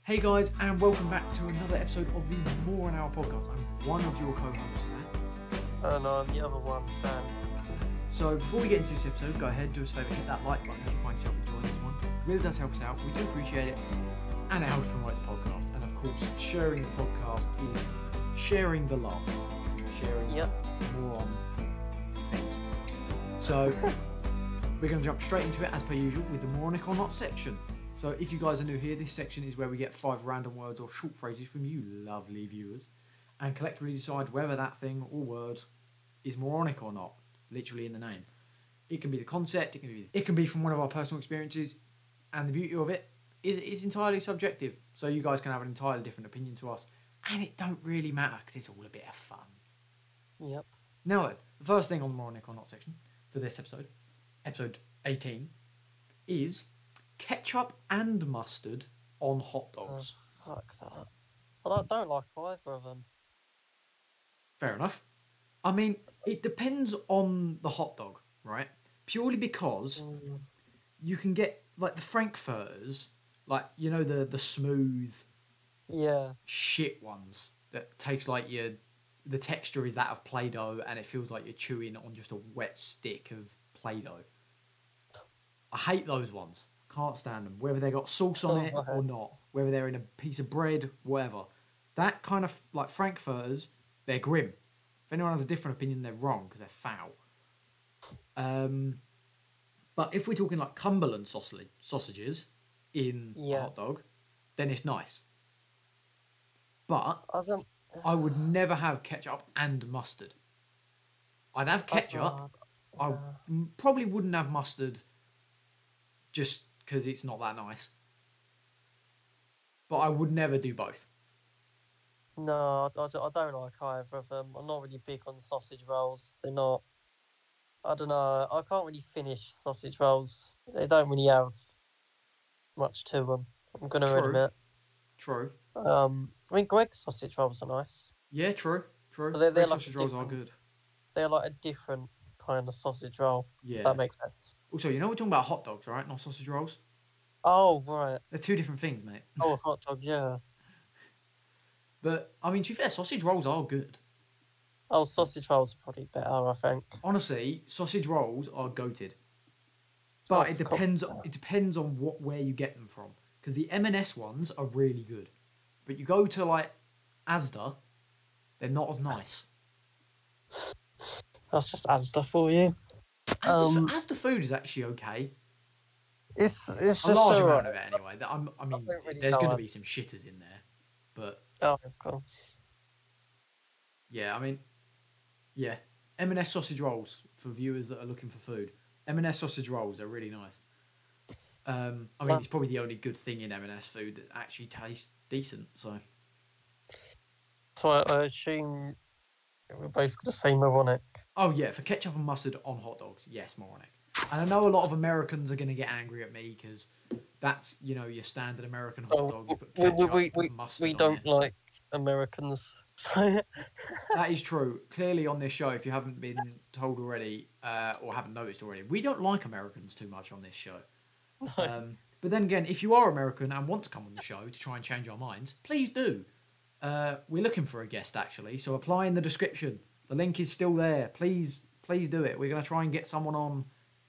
Hey guys, and welcome back to another episode of the More on Our podcast. I'm one of your co-hosts, Zach. And I'm the other one, Dan. So before we get into this episode, go ahead, do us a favour, hit that like button if you find yourself enjoying this one. It really does help us out, we do appreciate it, and it helps promote the podcast. And of course, sharing the podcast is sharing the love, sharing more on things. So we're going to jump straight into it as per usual with the moronic or not section. So if you guys are new here, this section is where we get 5 random words or short phrases from you lovely viewers and collectively decide whether that thing or word is moronic or not, literally in the name. It can be the concept, it can be from one of our personal experiences, and the beauty of it is it's entirely subjective. So you guys can have an entirely different opinion to us, and it don't really matter because it's all a bit of fun. Yep. Now then, the first thing on the moronic or not section for this episode, episode 18, is ketchup and mustard on hot dogs. Oh, fuck that. I don't like either of them. Fair enough. I mean, it depends on the hot dog, right? Purely because you can get, like, the frankfurters, like, you know, the smooth shit ones that takes, like, the texture is that of Play-Doh and it feels like you're chewing on just a wet stick of Play-Doh. I hate those ones. Can't stand them. Whether they got sauce on it or not, whether they're in a piece of bread, whatever. That kind of, like, frankfurters, they're grim. If anyone has a different opinion, they're wrong because they're foul. But if we're talking like Cumberland sausages in a hot dog, then it's nice. But I would never have ketchup and mustard. I'd have ketchup. I probably wouldn't have mustard just because it's not that nice. But I would never do both. No, I don't like either of them. I'm not really big on sausage rolls. They're not... I don't know. I can't really finish sausage rolls. They don't really have much to them. I'm going to admit. True. I mean, Greg's sausage rolls are nice. Yeah, true. They're Greg's like sausage rolls are good. They're like a different kind of sausage roll. Yeah. If that makes sense. Also, you know we're talking about hot dogs, right? Not sausage rolls. Oh, right. They're two different things, mate. Oh, hot dog, yeah. But, I mean, to be fair, sausage rolls are good. Oh, sausage rolls are probably better, I think. Honestly, sausage rolls are goated. But it depends on where you get them from. Because the M&S ones are really good. But you go to, like, Asda, they're not as nice. That's just Asda for you. Asda food is actually okay. It's a large amount of it anyway. I mean, there's going to be some shitters in there. But... Oh, of course. Yeah, I mean... Yeah. M&S sausage rolls for viewers that are looking for food. M&S sausage rolls are really nice. I mean, it's probably the only good thing in M&S food that actually tastes decent, so... So I assume we're both the same moronic. Oh, yeah, for ketchup and mustard on hot dogs, yes, moronic. And I know a lot of Americans are going to get angry at me because that's, you know, your standard American hot dog. You put ketchup and mustard we on don't it. like Americans. That is true. Clearly on this show, if you haven't been told already or haven't noticed already, we don't like Americans too much on this show. No. But then again, if you are American and want to come on the show to try and change our minds, please do. We're looking for a guest, actually, so apply in the description. The link is still there. Please do it. We're going to try and get someone on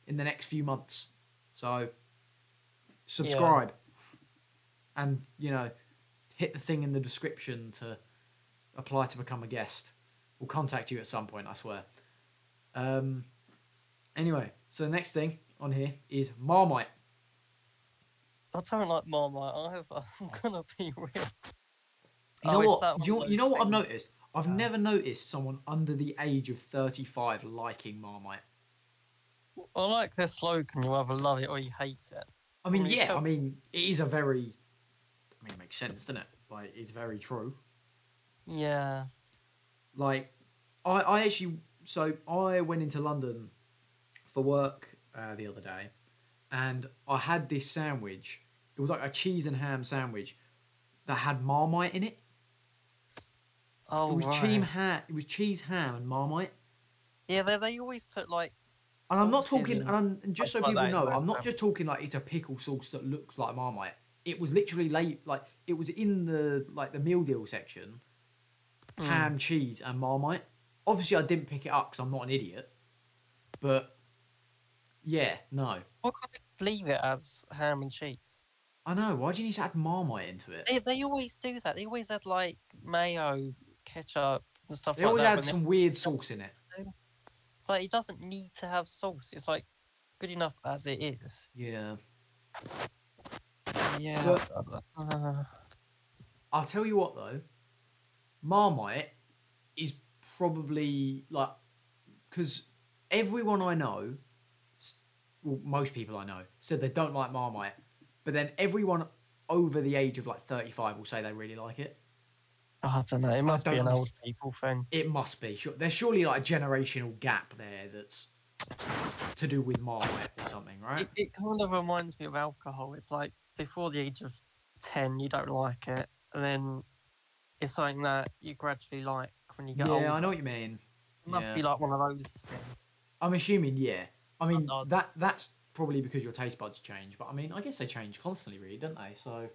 in the next few months. So, subscribe. Yeah. And, you know, hit the thing in the description to apply to become a guest. We'll contact you at some point, I swear. Anyway, so the next thing on here is Marmite. I don't like Marmite either. I'm going to be real. You know what? You know what I've noticed? I've never noticed someone under the age of 35 liking Marmite. I like their slogan, you either love it or you hate it. I mean, it is a very... I mean, it makes sense, doesn't it? Like, it's very true. Yeah. Like, I actually... So, I went into London for work the other day, and I had this sandwich. It was like a cheese and ham sandwich that had Marmite in it. Oh, it was right. It was cheese, ham, and Marmite. Yeah, they always put, like... And I'm not talking... And just so people like know, I'm not just talking like it's a pickle sauce that looks like Marmite. it was literally late. Like it was in the meal deal section, ham, cheese, and Marmite. Obviously, I didn't pick it up because I'm not an idiot. But yeah, no. Why can't they leave it as ham and cheese? I know. Why do you need to add Marmite into it? They always do that. They always add like mayo, ketchup, and stuff They like always that. add some weird sauce in it. Like it doesn't need to have sauce. It's like good enough as it is. Yeah. Yeah. But I'll tell you what though, Marmite is probably like because everyone I know, well, most people I know said they don't like Marmite, but then everyone over the age of like 35 will say they really like it. I don't know. It must be an old people thing. It must be. There's surely like a generational gap there that's to do with Marmite or something, right? It kind of reminds me of alcohol. It's like before the age of 10, you don't like it, and then it's something that you gradually like when you get older. Yeah, I know what you mean. It must be like one of those things. I'm assuming, yeah. I mean, that's probably because your taste buds change, but I mean, I guess they change constantly, really, don't they? So.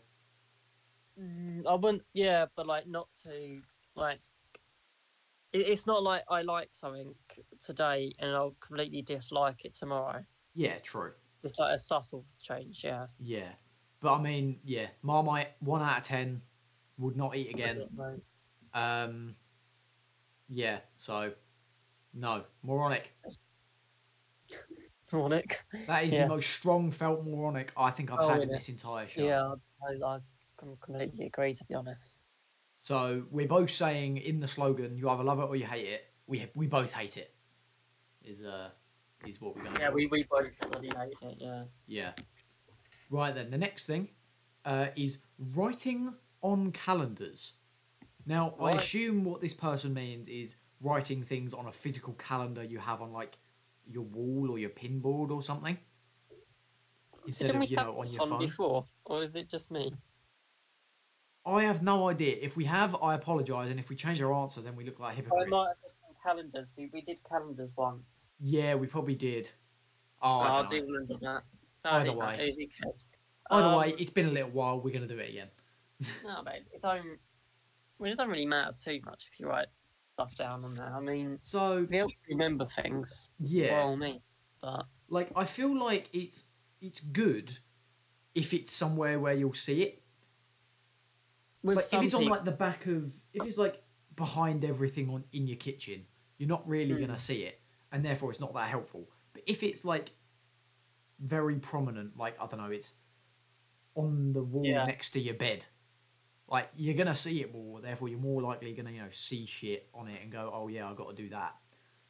I wouldn't, yeah, but like not to like. It's not like I like something today and I'll completely dislike it tomorrow. Yeah, true. It's like a subtle change, yeah. Yeah, but I mean, yeah, Marmite 1 out of 10 would not eat again. Yeah, so no, moronic. Moronic. That is the most strong felt moronic I think I've had in this entire show. Yeah, I completely agree, to be honest. So we're both saying in the slogan, you either love it or you hate it. We both hate it. Is what we're going to. Yeah, we both bloody hate it. Yeah. Yeah. Right then, the next thing is writing on calendars. Now, I assume what this person means is writing things on a physical calendar you have on like your wall or your pinboard or something. Instead of on your phone. Before, or is it just me? I have no idea. If we have, I apologise, and if we change our answer, then we look like hypocrites. I might have just done calendars. We did calendars once. Yeah, we probably did. I do remember that. Either way. Who cares? Either way, it's been a little while. We're going to do it again. No, mate. It doesn't really matter too much if you write stuff down on there. I mean, so be able to remember things. Yeah. Well, me, but like I feel like it's good if it's somewhere where you'll see it. Like if it's on like the back of, if it's like behind everything in your kitchen, you're not really gonna see it, and therefore it's not that helpful. But if it's like very prominent, like I don't know, it's on the wall next to your bed, like you're gonna see it more. Therefore, you're more likely gonna see shit on it and go, oh yeah, I got to do that.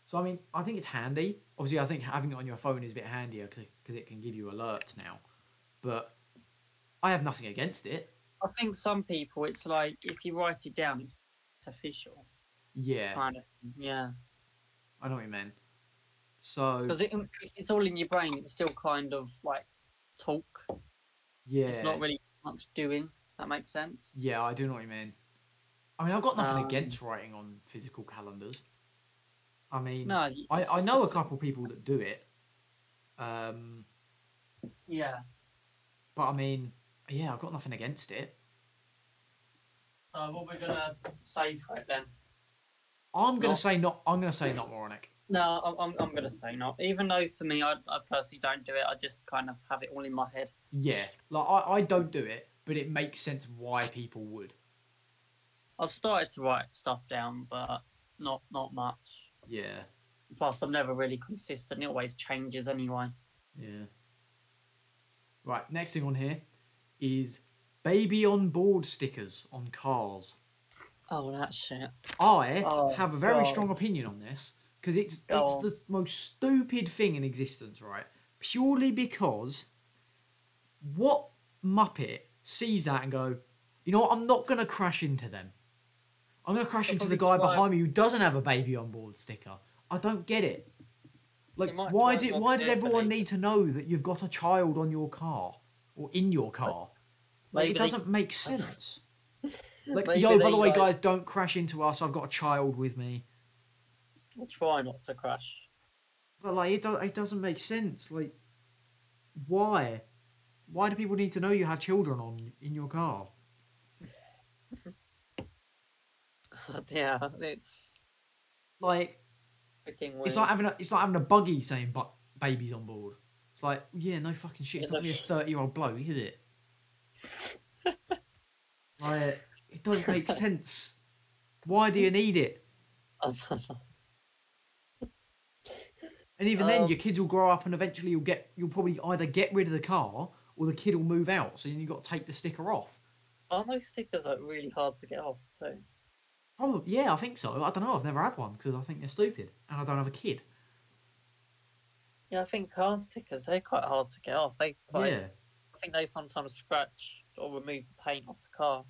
So I mean, I think it's handy. Obviously, I think having it on your phone is a bit handier because it can give you alerts now. But I have nothing against it. I think some people, it's like if you write it down, it's official. Yeah. Kind of. Yeah. I know what you mean. So. Because it's all in your brain. It's still kind of like talk. Yeah. It's not really much doing. That makes sense. Yeah, I do know what you mean. I mean, I've got nothing against writing on physical calendars. I mean, no, I know a couple people that do it. Yeah. But I mean, yeah, I've got nothing against it. So what we're gonna say for it then? I'm gonna say not moronic. No, I'm gonna say not. Even though for me, I personally don't do it. I just kind of have it all in my head. Yeah, like I don't do it, but it makes sense why people would. I've started to write stuff down, but not much. Yeah. Plus, I'm never really consistent. It always changes anyway. Yeah. Right, next thing on here is baby on board stickers on cars. Oh, that shit. I have a very strong opinion on this because it's the most stupid thing in existence, right? Purely because what Muppet sees that and go, you know what, I'm not going to crash into them. I'm going to crash into the guy behind me who doesn't have a baby on board sticker. I don't get it. Like, why does everyone need to know that you've got a child on your car or in your car? Like, it doesn't make sense. Like, yo, by the way, guys, don't crash into us. I've got a child with me. We'll try not to crash. But like, it doesn't make sense. Like, why? Why do people need to know you have children in your car? Yeah, it's Like, freaking it's weird. like having a buggy saying "but babies on board." It's like, yeah, no fucking shit. Yeah, It's not no gonna be a 30-year-old bloke, is it? Like, it doesn't make sense. Why do you need it? And even then, um, your kids will grow up, and eventually you'll probably either get rid of the car or the kid will move out. So then you've got to take the sticker off. aren't those stickers like really hard to get off too? Probably, yeah, I think so. I don't know. I've never had one because I think they're stupid, and I don't have a kid. Yeah, I think car stickers they're quite hard to get off. Yeah, I think they sometimes scratch or remove the paint off the car.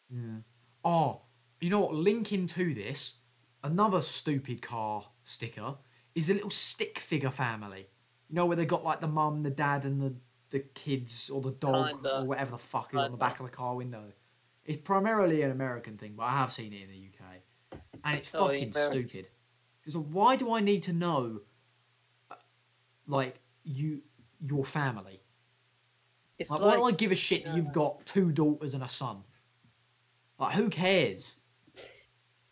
yeah. Oh, you know what? Linking to this, another stupid car sticker is the little stick figure family. You know where they got like the mum, the dad, and the kids or the dog or Kinda, whatever the fuck is on the kinda. back of the car window. It's primarily an American thing, but I have seen it in the UK, and it's Oh, fucking stupid. Because why do I need to know, like your family? It's Like, why like do I give a shit that you've got 2 daughters and a son? Like, who cares?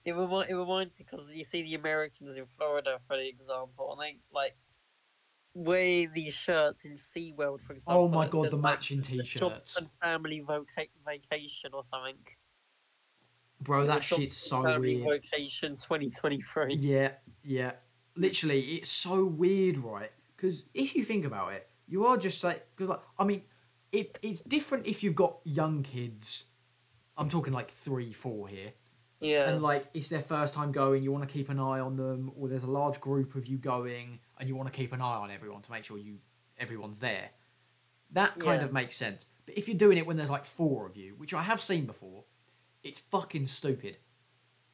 it reminds me because you see the Americans in Florida, for example, and they like wear these shirts in SeaWorld, for Oh example. my That god, says the like matching the t-shirts. Johnson family vacation or something. Bro, The that Johnson shit's so family weird. vacation 2023. Yeah, yeah. Literally, it's so weird, right? Because if you think about it, you are just like, because like, I mean, it's different if you've got young kids. I'm talking like 3, 4 here. Yeah, And like it's their first time going, you want to keep an eye on them, or there's a large group of you going, and you want to keep an eye on everyone to make sure everyone's there. That kind yeah. of makes sense. But if you're doing it when there's like 4 of you, which I have seen before, it's fucking stupid.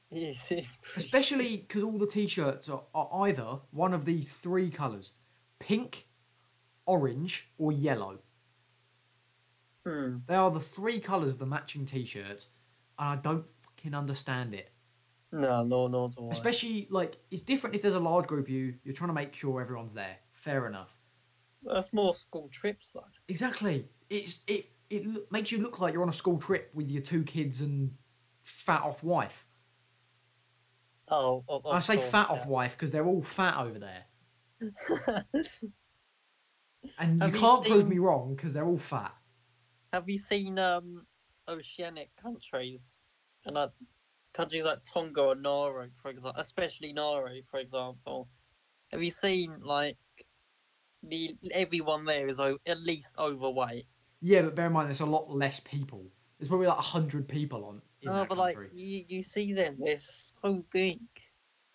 It's pretty. Especially because all the t-shirts are either one of these 3 colours: pink, orange, or yellow. Hmm. They are the 3 colours of the matching t-shirts, and I don't fucking understand it. No, nor do I. Especially, like, it's different if there's a large group of you, you're trying to make sure everyone's there. Fair enough. That's more school trips though. Exactly. Makes you look like you're on a school trip with your 2 kids and fat off wife. Oh, I of say course, fat off wife because they're all fat over there. yeah. And you Have you can't prove me seen? wrong because they're all fat. Have you seen oceanic countries and countries like Tonga or Nauru, for example, especially Nauru, for example? Have you seen like the everyone there is at least overweight? Yeah, but bear in mind there's a lot less people. There's probably like 100 people in No, that but like country. you see them, they're so big.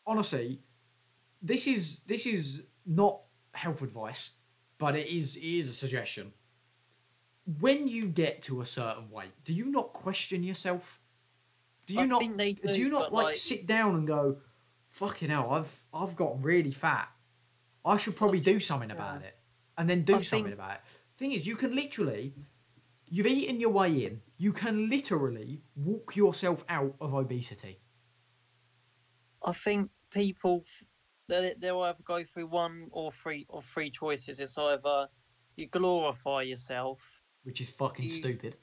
Honestly, this is not health advice, but it is a suggestion. When you get to a certain weight, do you not question yourself? Do you I not think they do do, you not but like sit down and go, fucking hell, I've got really fat. I should probably do something about it. And then do I something think about it. Thing is, you've eaten your way in. You can literally walk yourself out of obesity. I think people they'll either go through one or three choices. It's either you glorify yourself, Which is fucking you stupid.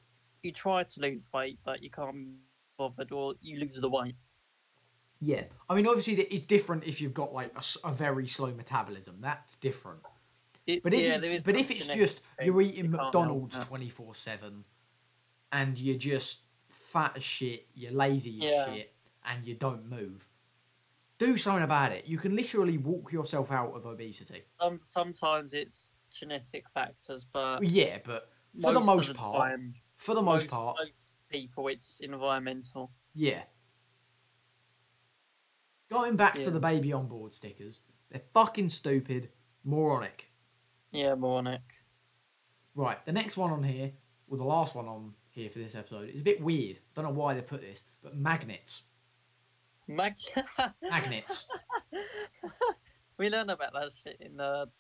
you try to lose weight but you can't be bothered, or you lose the weight. Yeah. I mean, obviously, it's different if you've got like a very slow metabolism. That's different. But Yeah, there is if it's genetic just you're things, you eating can't help McDonald's that. 24/7 and you're just fat as shit, you're lazy as Yeah. shit, and you don't move, do something about it. You can literally walk yourself out of obesity. Sometimes it's genetic factors, but Yeah, but for the most most of the part, time, for the most part, most people, it's environmental. yeah. Going back to Yeah, the baby on board stickers, they're fucking stupid, moronic. yeah, moronic. Right, the next one on here, or the last one on here for this episode, is a bit weird. Don't know why they put this, but magnets. Mag- Magnets. We learned about that shit in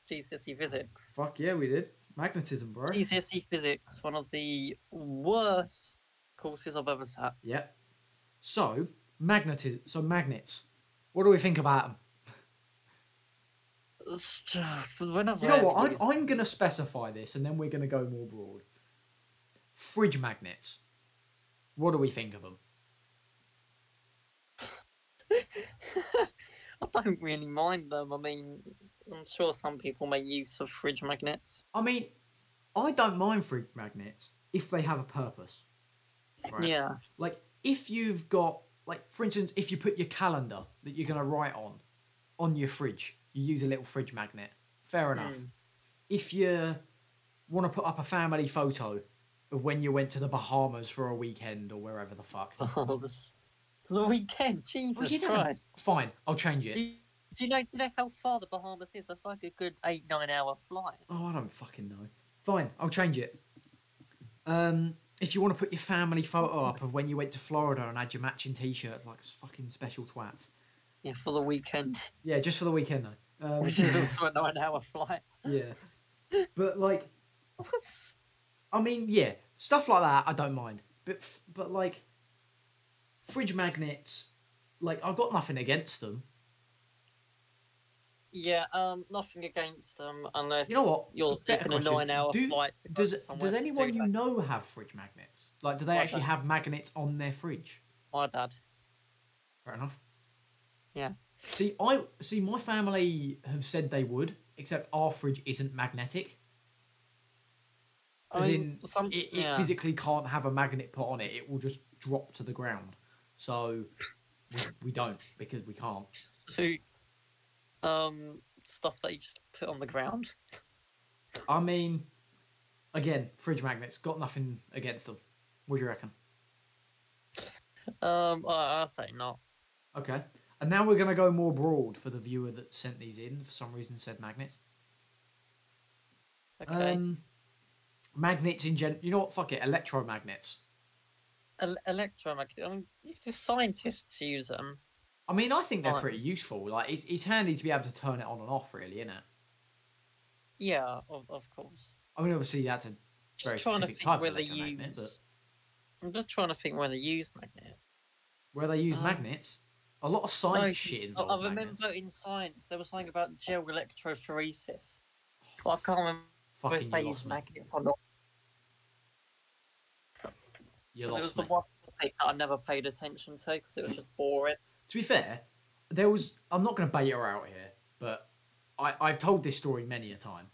GCSE physics. Fuck yeah, we did. Magnetism, bro. GCSE physics, one of the worst courses I've ever sat. Yep. So, magnets. What do we think about them? Whenever You know I what? use I'm going to specify this and then we're going to go more broad. Fridge magnets. What do we think of them? I don't really mind them. I mean, I'm sure some people make use of fridge magnets. I mean, I don't mind fridge magnets if they have a purpose. Right? Yeah. Like, if you've got, like, for instance, if you put your calendar that you're going to write on your fridge, you use a little fridge magnet. Fair enough. If you want to put up a family photo of when you went to the Bahamas for a weekend or wherever the fuck. For the weekend, Jesus Christ. Fine, I'll change it. Do you know how far the Bahamas is? That's like a good 8-9 hour flight. Oh, I don't fucking know. Fine, I'll change it. If you want to put your family photo up of when you went to Florida and had your matching t-shirts like fucking special twats. Yeah, for the weekend. Yeah, just for the weekend though. Which is also a 9 hour flight. Yeah. But like, I mean, yeah, stuff like that I don't mind. But like, fridge magnets, like, I've got nothing against them. Yeah, nothing against them unless you know what? You're taking a 9 hour flight to go somewhere. Does anyone you know have fridge magnets? Like, do they actually have magnets on their fridge? My dad. Fair enough. Yeah. See, my family have said they would, except our fridge isn't magnetic. It physically can't have a magnet put on it. It will just drop to the ground. So we don't, because we can't. Stuff that you just put on the ground. I mean, again, fridge magnets, got nothing against them. What do you reckon? I'll say not. Okay. And now we're going to go more broad for the viewer that sent these in, for some reason said magnets. Okay. Magnets in general. You know what? Fuck it. Electromagnets. Electromagnets. I mean, if scientists use them. I mean, I think they're pretty useful. Like, it's handy to be able to turn it on and off, really, isn't it? Yeah, of course. I mean, obviously, that's a very specific type of electromagnet. But I'm just trying to think where they use magnet. Where they use magnets? A lot of science shit involved. I remember in science there was something about gel electrophoresis. But I can't remember if they use magnets or not. You lost me. It was the one topic that I never paid attention to because it was just boring. To be fair, I'm not going to bait her out here, but I've told this story many a time.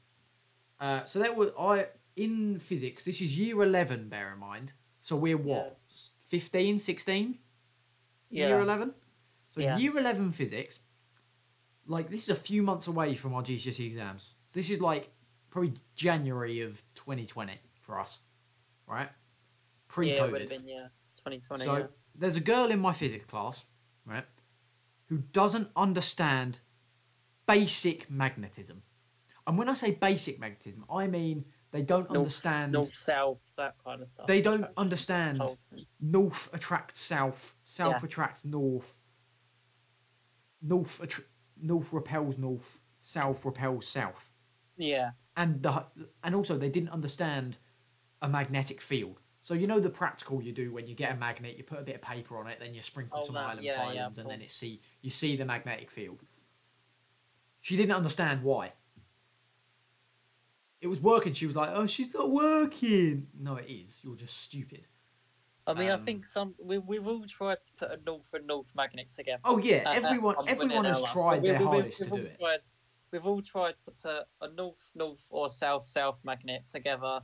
So in physics, this is year 11, bear in mind. So we're what, 15, 16? Yeah. Year 11? So year 11 physics, like, this is a few months away from our GCSE exams. This is like probably January of 2020 for us, right? Pre-COVID. Yeah, it would have been, 2020, So there's a girl in my physics class, right, who doesn't understand basic magnetism. And when I say basic magnetism, I mean they don't understand... North, south, that kind of stuff. They don't understand north attracts south, south attracts north, north repels north, south repels south. Yeah. And also they didn't understand a magnetic field. So you know the practical you do when you get a magnet, you put a bit of paper on it, then you sprinkle some island filings, and then you see the magnetic field. She didn't understand why. It was working. She was like, "Oh, she's not working." No, it is. You're just stupid. I mean, I think we've all tried to put a north and north magnet together. Oh yeah, everyone has tried their hardest to do it. We've all tried to put a north or south magnet together,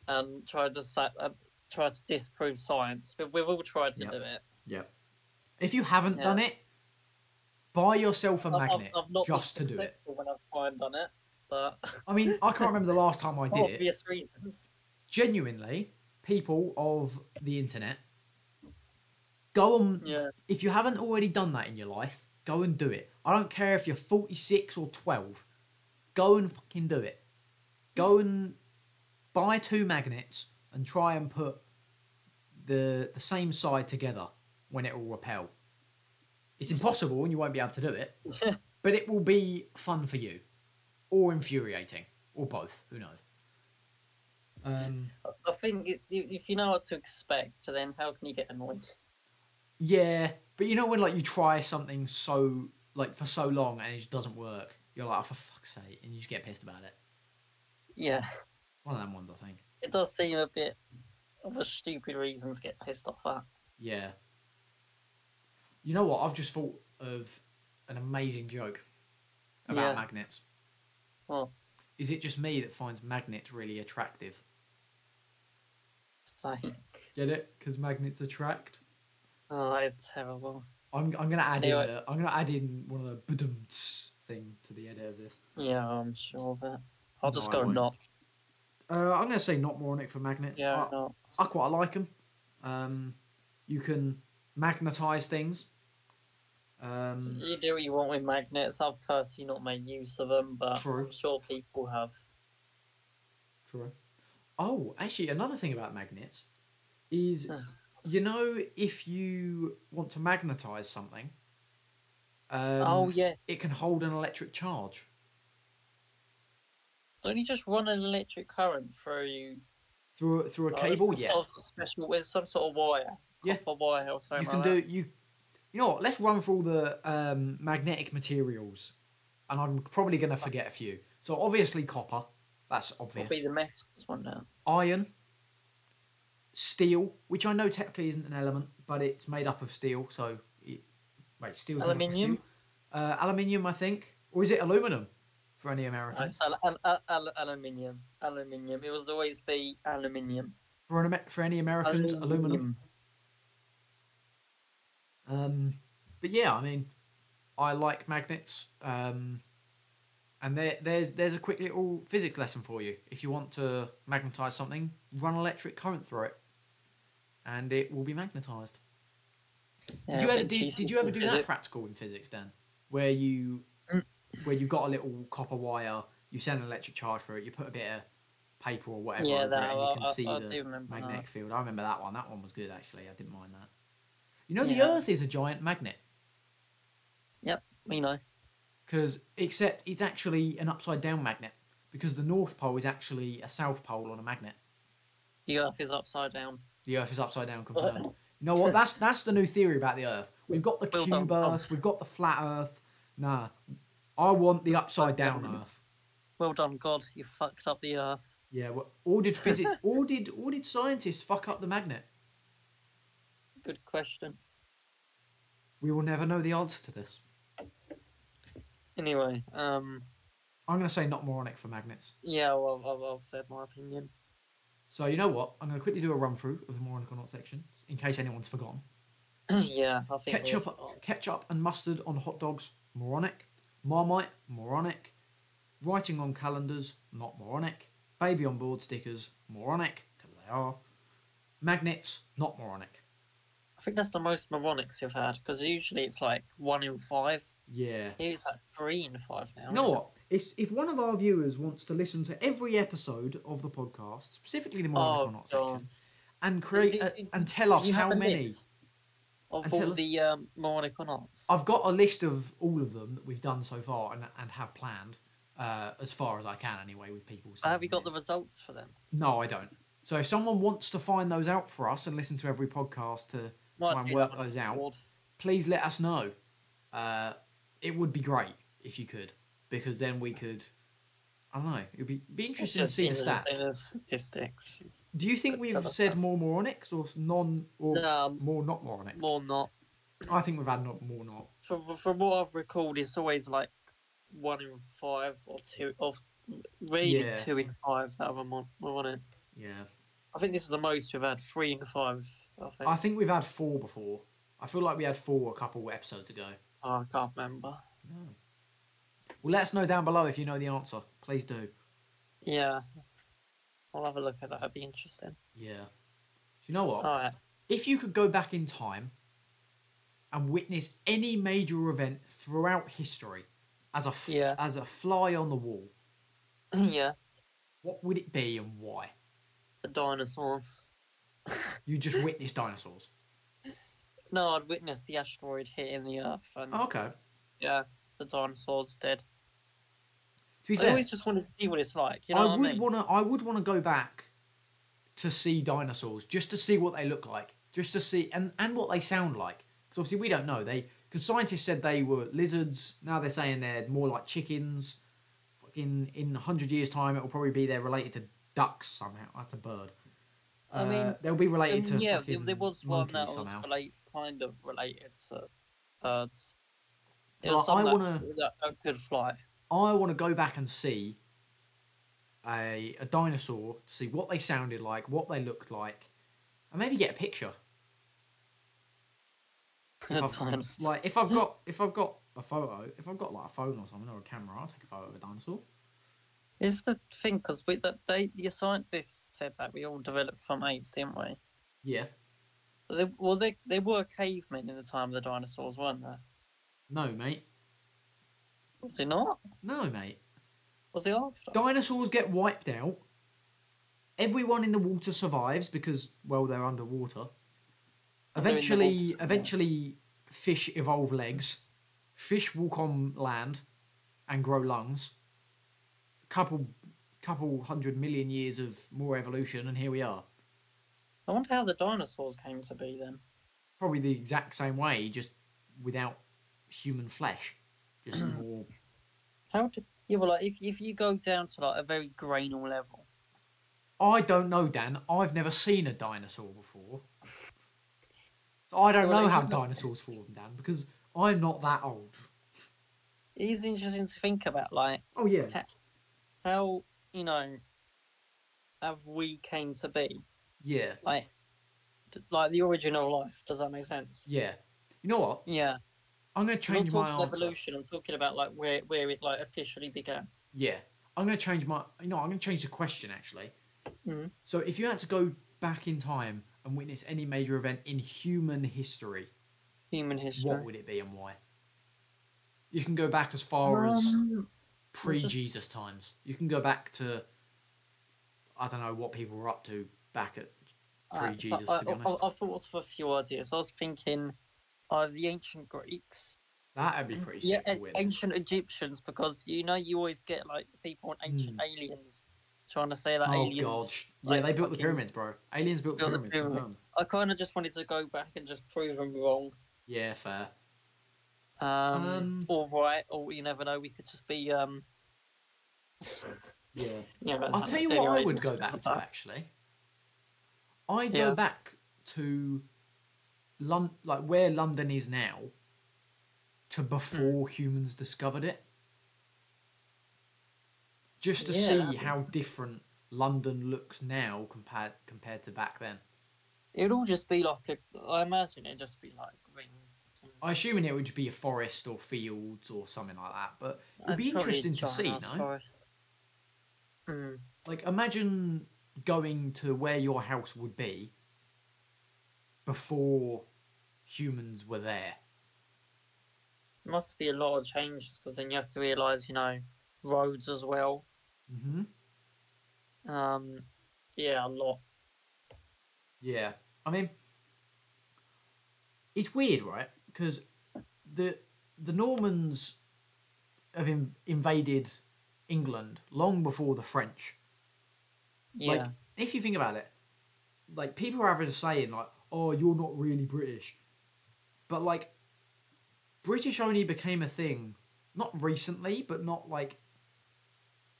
and tried to disprove science. But we've all tried to do it. Yep. If you haven't done it, buy yourself a magnet just to do it. When I've tried and done it, but I mean, I can't remember the last time I did it. Obvious reasons. Genuinely, people of the internet, go on. Yeah. If you haven't already done that in your life, go and do it. I don't care if you're 46 or 12. Go and fucking do it. Go and buy 2 magnets and try and put the same side together when it will repel. It's impossible and you won't be able to do it, but it will be fun for you, or infuriating, or both. Who knows? I think if you know what to expect, then how can you get annoyed? Yeah, but you know when like you try something for so long and it just doesn't work, you're like, oh, for fuck's sake, and you just get pissed about it. Yeah. One of them ones, I think. It does seem a bit other stupid reasons get pissed off at. Yeah. You know what? I've just thought of an amazing joke about Yeah. magnets. Well, Is it just me that finds magnets really attractive? like, Get it? Because magnets attract. oh, that is terrible. I'm gonna add Anyway. in one of the budumts thing to the edit of this. Yeah, I'm sure of it. I'll just No, I go won't. not. I'm gonna say not moronic for magnets. Yeah, not. I quite like them. You can magnetize things. You do what you want with magnets. I've personally not made use of them, but True. I'm sure people have. True. Oh, actually, another thing about magnets is, you know, if you want to magnetize something, Oh, yes. it can hold an electric charge. Don't you just run an electric current through Through a cable? some Yeah. sort of special with some sort of wire? Yeah. Copper wire or something You can like that. you know what? Let's run through all the magnetic materials, and I'm probably going to forget a few. So obviously copper, that's obvious. It'll be the metals one now. Iron, steel, which I know technically isn't an element, but it's made up of steel. So steel's made up of Aluminium? steel. Aluminium, I think, or is it aluminum for any Americans? Aluminium. Aluminium. It was always be aluminium. For any Americans, aluminum. But yeah, I mean, I like magnets. And there's a quick little physics lesson for you. If you want to magnetize something, run electric current through it, and it will be magnetized. Yeah, Did you ever do that practical in physics, Dan? Where you got a little copper wire, you send an electric charge through it, you put a bit of paper or whatever over it, and you can see the magnetic field. I remember that one. That one was good, actually. I didn't mind that. You know, the Earth is a giant magnet. Yep, we know. Except it's actually an upside down magnet, because the North Pole is actually a South Pole on a magnet. The Earth is upside down. The Earth is upside down, confirmed. You know what? That's the new theory about the Earth. We've got the cube Earth, we've got the flat Earth. Nah, I want the upside down Earth. Well done, God. You fucked up the Earth. Yeah. Well, or did physics? or did scientists fuck up the magnet? Good question. We will never know the answer to this. Anyway, I'm going to say not moronic for magnets. Yeah, well, I've said my opinion. So you know what? I'm going to quickly do a run through of the moronic or not sections in case anyone's forgotten. Yeah, I think ketchup and mustard on hot dogs, moronic. Marmite, moronic. Writing on calendars, not moronic. Baby on board stickers, moronic, because they are. Magnets, not moronic. I think that's the most moronics we've had, because usually it's like 1 in 5. Yeah. Here it's like 3 in 5 now. You know what? If one of our viewers wants to listen to every episode of the podcast, specifically the moronic or not section, and create and tell us how many of all the moronic or not. I've got a list of all of them that we've done so far and have planned, as far as I can anyway, with people. Have you got the results for them? No, I don't. So if someone wants to find those out for us and listen to every podcast to try and work those out, please let us know. It would be great if you could, because then we could. I don't know. It would be interesting to see the stats. Statistics. Do you think we've said more moronics or more not moronics? More not. I think we've had more not. From what I've recalled, it's always like 1 in 5 or 2 of really 2 in 5 that are moronic. Yeah. I think this is the most we've had. 3 in 5. I think we've had 4 before. I feel like we had 4 a couple episodes ago. Oh, I can't remember. No. Well, let us know down below if you know the answer. Please do. Yeah. I'll have a look at that. That'd be interesting. Yeah. Do you know what? All right. If you could go back in time and witness any major event throughout history as a fly on the wall, yeah, what would it be and why? The dinosaurs. You just witnessed dinosaurs? No, I'd witnessed the asteroid hitting the Earth. And, okay. Yeah, the dinosaurs dead. To be fair, I always just wanted to see what it's like. You know I would want to go back to see dinosaurs, just to see what they look like, just to see and what they sound like. Because obviously we don't know. Because scientists said they were lizards. Now they're saying they're more like chickens. In 100 years' time, it will probably be they're related to ducks somehow. That's a bird. I mean, They'll be related to yeah, there fucking was one that monkeys was somehow. kind of related to birds. There But was like, I some that, wanna, that could fly. I wanna go back and see a dinosaur to see what they sounded like, what they looked like, and maybe get a picture. If I've Dinosaur. like, if I've got a photo, if I've got like a phone or something or a camera, I'll take a photo of a dinosaur. Is the thing because the scientists said that we all developed from apes, didn't we? Yeah. They were cavemen in the time of the dinosaurs, weren't they? No, mate. Was it not? No, mate. Was it after? Dinosaurs get wiped out. Everyone in the water survives because, well, they're underwater. And they're in the water, yeah. Eventually, fish evolve legs. Fish walk on land and grow lungs. Couple 100 million years of more evolution, and here we are. I wonder how the dinosaurs came to be then. Probably the exact same way, just without human flesh. Just more. Well, like if you go down to like a very granular level. I don't know, Dan. I've never seen a dinosaur before. So I don't know how dinosaurs form, Dan, because I'm not that old. It is interesting to think about, like, Oh, yeah. how have we came to be? Yeah. Like the original life. Does that make sense? Yeah. You know what? Yeah. I'm going to change my answer. Evolution. I'm talking about like where it like officially began. Yeah. I'm going to change my... I'm going to change the question, actually. Mm-hmm. So if you had to go back in time and witness any major event in human history... What would it be and why? You can go back as far as pre-Jesus times. You can go back to... I don't know what people were up to back at pre-Jesus, to be honest. I thought of a few ideas. I was thinking the ancient Greeks. That'd be pretty sick to win. Ancient Egyptians, because you always get like the people on ancient aliens trying to say that aliens. Oh god, yeah, they built the pyramids, bro. Aliens built the pyramids. Confirmed. I kind of just wanted to go back and just prove them wrong. Yeah, fair. Or right, or you never know. We could just be Yeah. I'll tell you what I would go back to, actually. I'd go back to like where London is now, to before humans discovered it. Just to see how different London looks now compared to back then. It would all just be like I imagine it'd just be like green. I assume it would just be a forest or fields or something like that, but it'd be interesting to see, no? Like, imagine going to where your house would be before humans were there. Must be a lot of changes, because then you have to realise, roads as well. Mm-hmm. Yeah, a lot. Yeah. I mean, it's weird, right? Because the Normans have invaded England long before the French. Yeah. Like, if you think about it, like, people are ever saying, like, oh, you're not really British. But, like, British only became a thing, not recently, but not, like,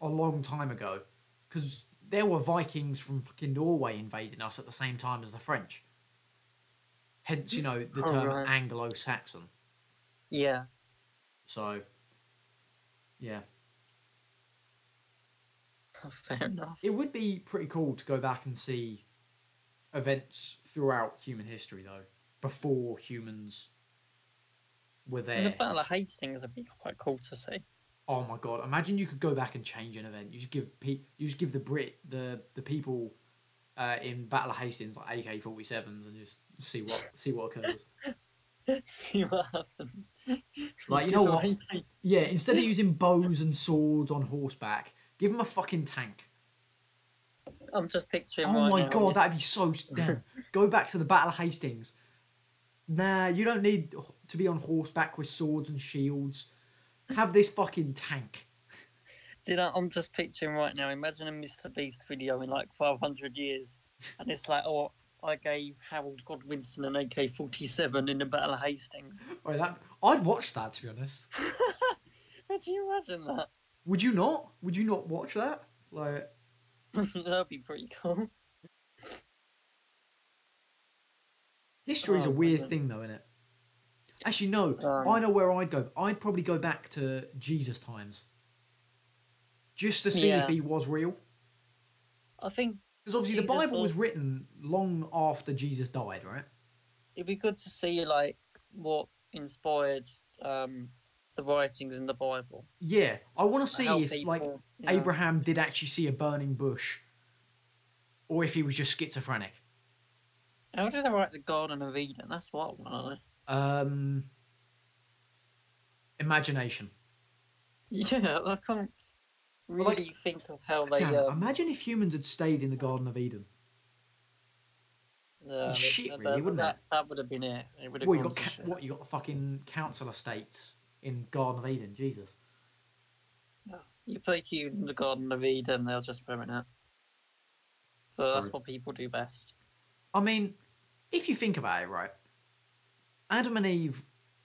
a long time ago. Because there were Vikings from fucking Norway invading us at the same time as the French. Hence, the term Anglo-Saxon. Yeah. So, yeah. Fair enough. It would be pretty cool to go back and see events throughout human history, though, before humans were there. The Battle of Hastings would be quite cool to see. Oh my god! Imagine you could go back and change an event. You just give the people in Battle of Hastings like AK-47s and just see what occurs. See what happens. Like, you know what? Yeah, instead of using bows and swords on horseback, give them a fucking tank. I'm just picturing. Oh my god, that'd be so damn. Go back to the Battle of Hastings. Nah, you don't need to be on horseback with swords and shields. Have this fucking tank. I'm just picturing right now. Imagine a Mr. Beast video in like 500 years, and it's like, oh, I gave Harold Godwinson an AK-47 in the Battle of Hastings. I'd watch that, to be honest. Would you imagine that? Would you not? Would you not watch that? Like, that'd be pretty cool. History is a Oh, weird man. thing, though, isn't it? Actually, no. I Um, know where I'd go. I'd probably go back to Jesus times just to see if yeah, he was real. I think Because obviously the Jesus Bible was was. written long after Jesus died, right? It'd be good to see like what inspired the writings in the Bible, Yeah, I want to how see if like people. Yeah. Abraham did actually see a burning bush, or if he was just schizophrenic. How did they write the Garden of Eden? That's what I want to know. Um, Imagination. Yeah, I can't But like, really think of how they. Dan, imagine if humans had stayed in the Garden of Eden. It'd be Yeah, shit, really, wouldn't it? that would have been it. It would have Well, you gone got to shit. what? You got the fucking council estates in Garden of Eden. Jesus. You put humans in the Garden of Eden, they'll just ruin it. So that's True. what people do best. I mean, if you think about it, right? Adam and Eve,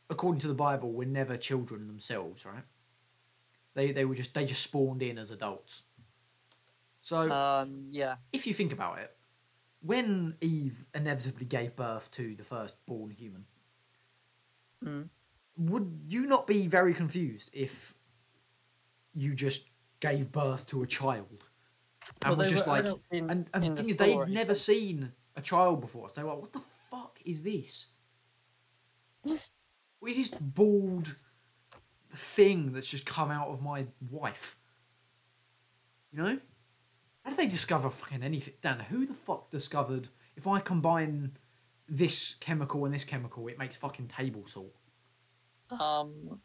according to the Bible, were never children themselves, right? They just spawned in as adults. So Yeah. if you think about it, when Eve inevitably gave birth to the first born human, Mm. would you not be very confused if you just gave birth to a child and Well, was they just were like, adults and in the the thing is, they'd story. never So seen a child before, so they were like, what the fuck is this? What is this bald thing that's just come out of my wife? You know? How did they discover fucking anything? Dan, who the fuck discovered if I combine this chemical and this chemical, it makes fucking table salt?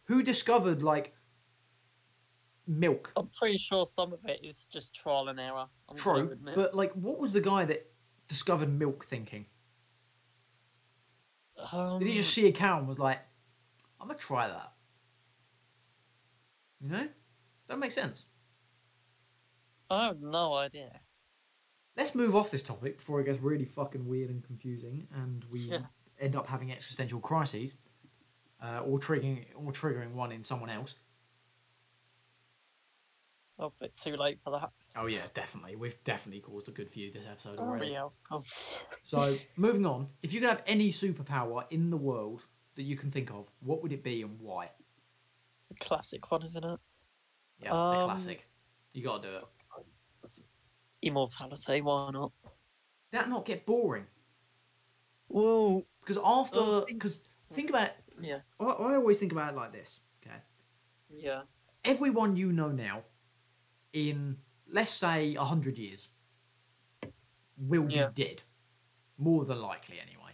Who discovered, like, milk? I'm pretty sure some of it is just trial and error. I'm gonna True, admit. but, like, what was the guy that discovered milk thinking? Did he just see a cow and was like, I'm gonna try that? You know? That makes sense. I have no idea. Let's move off this topic before it gets really fucking weird and confusing and we Yeah. end up having existential crises or triggering one in someone else. A bit too late for that. Oh yeah, definitely. We've definitely caused a good few this episode Oh, already. yeah. Oh. So, moving on. If you could have any superpower in the world that you can think of, what would it be and why? The classic one, isn't it? Yeah, the classic. You gotta do it. Immortality, why not? That not get boring? Well, Because think about it. yeah, I always think about it like this. Okay. yeah, Everyone you know now, in let's say 100 years, will be Yeah. dead, more than likely anyway.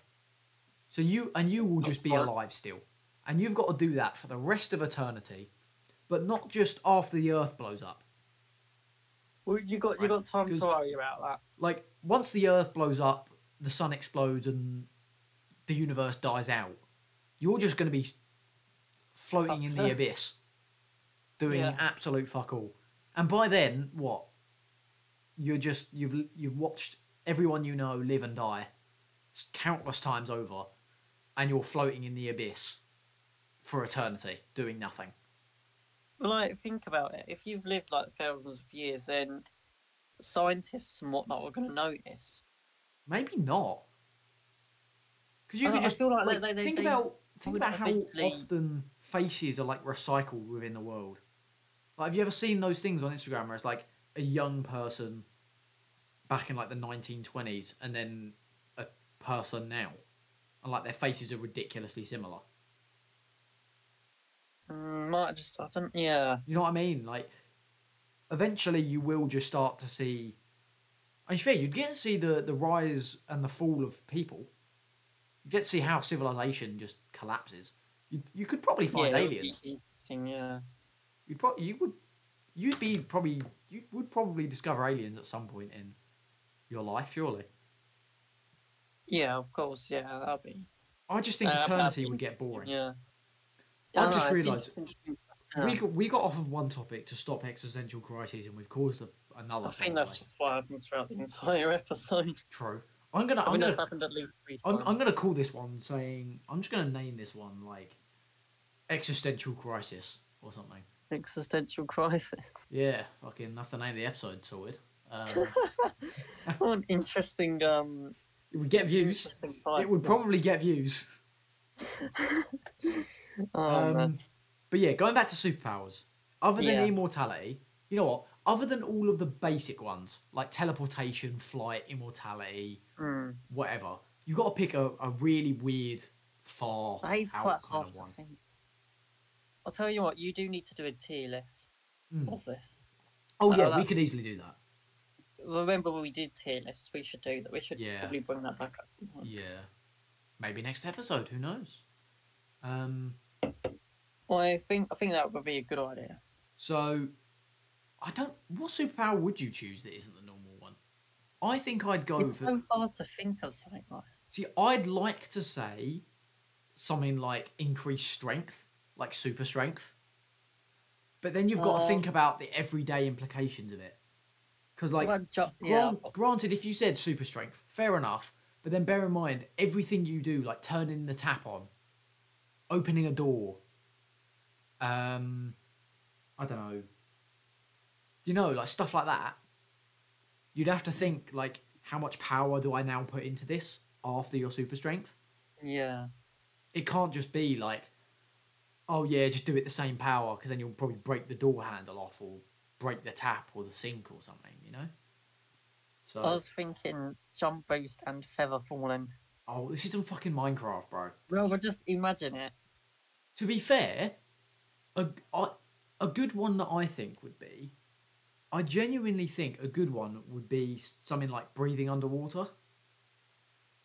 So you will just be fine. alive still, and you've got to do that for the rest of eternity, but not just after the Earth blows up. Well, you got time to 'Cause- worry about that. Like once the Earth blows up, the sun explodes, and the universe dies out. You're just going to be floating in the abyss, doing Yeah. absolute fuck all. And by then, what? You've watched everyone you know live and die countless times over, and you're floating in the abyss for eternity, doing nothing. Like, think about it. If you've lived like thousands of years, then scientists and whatnot are going to notice. Maybe not, because you could I just feel like think they about would how eventually- often faces are like recycled within the world. Like, have you ever seen those things on Instagram where it's like a young person back in like the 1920s and then a person now, and like their faces are ridiculously similar? I don't. Yeah. You know what I mean? Like, eventually you will just start to see. I mean, fair, you'd get to see the rise and the fall of people. You get to see how civilization just collapses. You could probably find Yeah, it would be aliens. interesting, yeah. You would probably discover aliens at some point in your life, surely. Yeah, of course. Yeah, that'll be. I just think eternity would get boring. Yeah. I've No, just it's realised interesting to- we got off of one topic to stop existential crises, and we've caused another. I think that's just what happens throughout the entire episode. True. I mean, that's happened at least 3 times. I'm gonna call this one I'm just gonna name this one like existential crisis or something. Existential crisis. Yeah, fucking that's the name of the episode. Sorted. What an interesting It would get views. Interesting It would title. probably get views. Oh man. But yeah, going back to superpowers. Other than Yeah. immortality, you know what? Other than all of the basic ones, like teleportation, flight, immortality, Mm. whatever, you got to pick a really weird, far That is out quite kind hard of to one. think. I'll tell you what, you do need to do a tier list of this. Oh yeah, that- we could easily do that. Remember when we did tier lists? We should do that. We should Yeah. probably bring that back at some point. Yeah, maybe next episode. Who knows? I think that would be a good idea. So, I don't. What superpower would you choose that isn't the normal one? I think I'd go. It's so hard to think of something like. See, I'd like to say something like increased strength, like super strength. But then you've got to think about the everyday implications of it. Because, like, granted, if you said super strength, fair enough. But then bear in mind, everything you do, like turning the tap on, opening a door, I don't know, like stuff like that, you'd have to think, like, how much power do I now put into this after your super strength? Yeah. It can't just be like, oh yeah, just do it the same power, because then you'll probably break the door handle off or break the tap or the sink or something, So I was thinking jump boost and feather falling. Oh, this isn't fucking Minecraft, bro. Well, but just imagine it. To be fair, a good one that I think would be, I genuinely think a good one would be something like breathing underwater.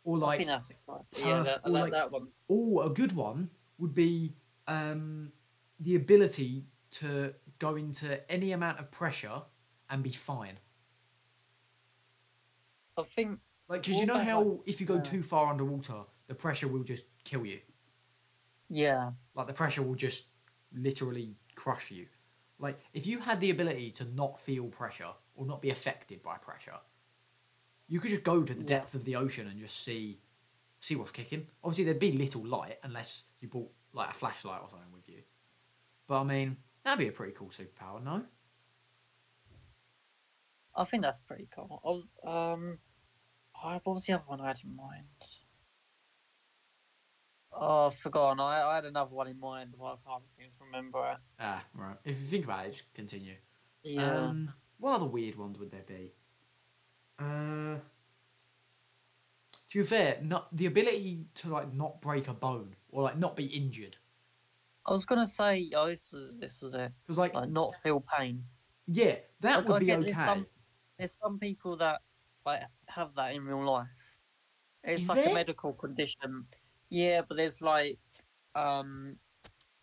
Or I like, think that's exciting. Yeah, that one's. Or a good one would be the ability to go into any amount of pressure and be fine. I think. Like, because you know how if you go too far underwater, the pressure will just kill you. Yeah. Like, the pressure will just literally crush you. Like, if you had the ability to not feel pressure or not be affected by pressure, you could just go to the depth of the ocean and just see what's kicking. Obviously, there'd be little light unless you brought, like, a flashlight or something with you. But, I mean, that'd be a pretty cool superpower, no? I think that's pretty cool. What was the other one I had in mind? Oh, I've forgotten. I had another one in mind, but I can't seem to remember it. Ah, right. If you think about it, just continue. Yeah. What other weird ones would there be? To be fair, not the ability to like not break a bone or like not be injured. I was gonna say, this was it. Because like not feel pain. Yeah, that would be okay. There's some people that like have that in real life. It's Is like there? a medical condition. Yeah, but there's like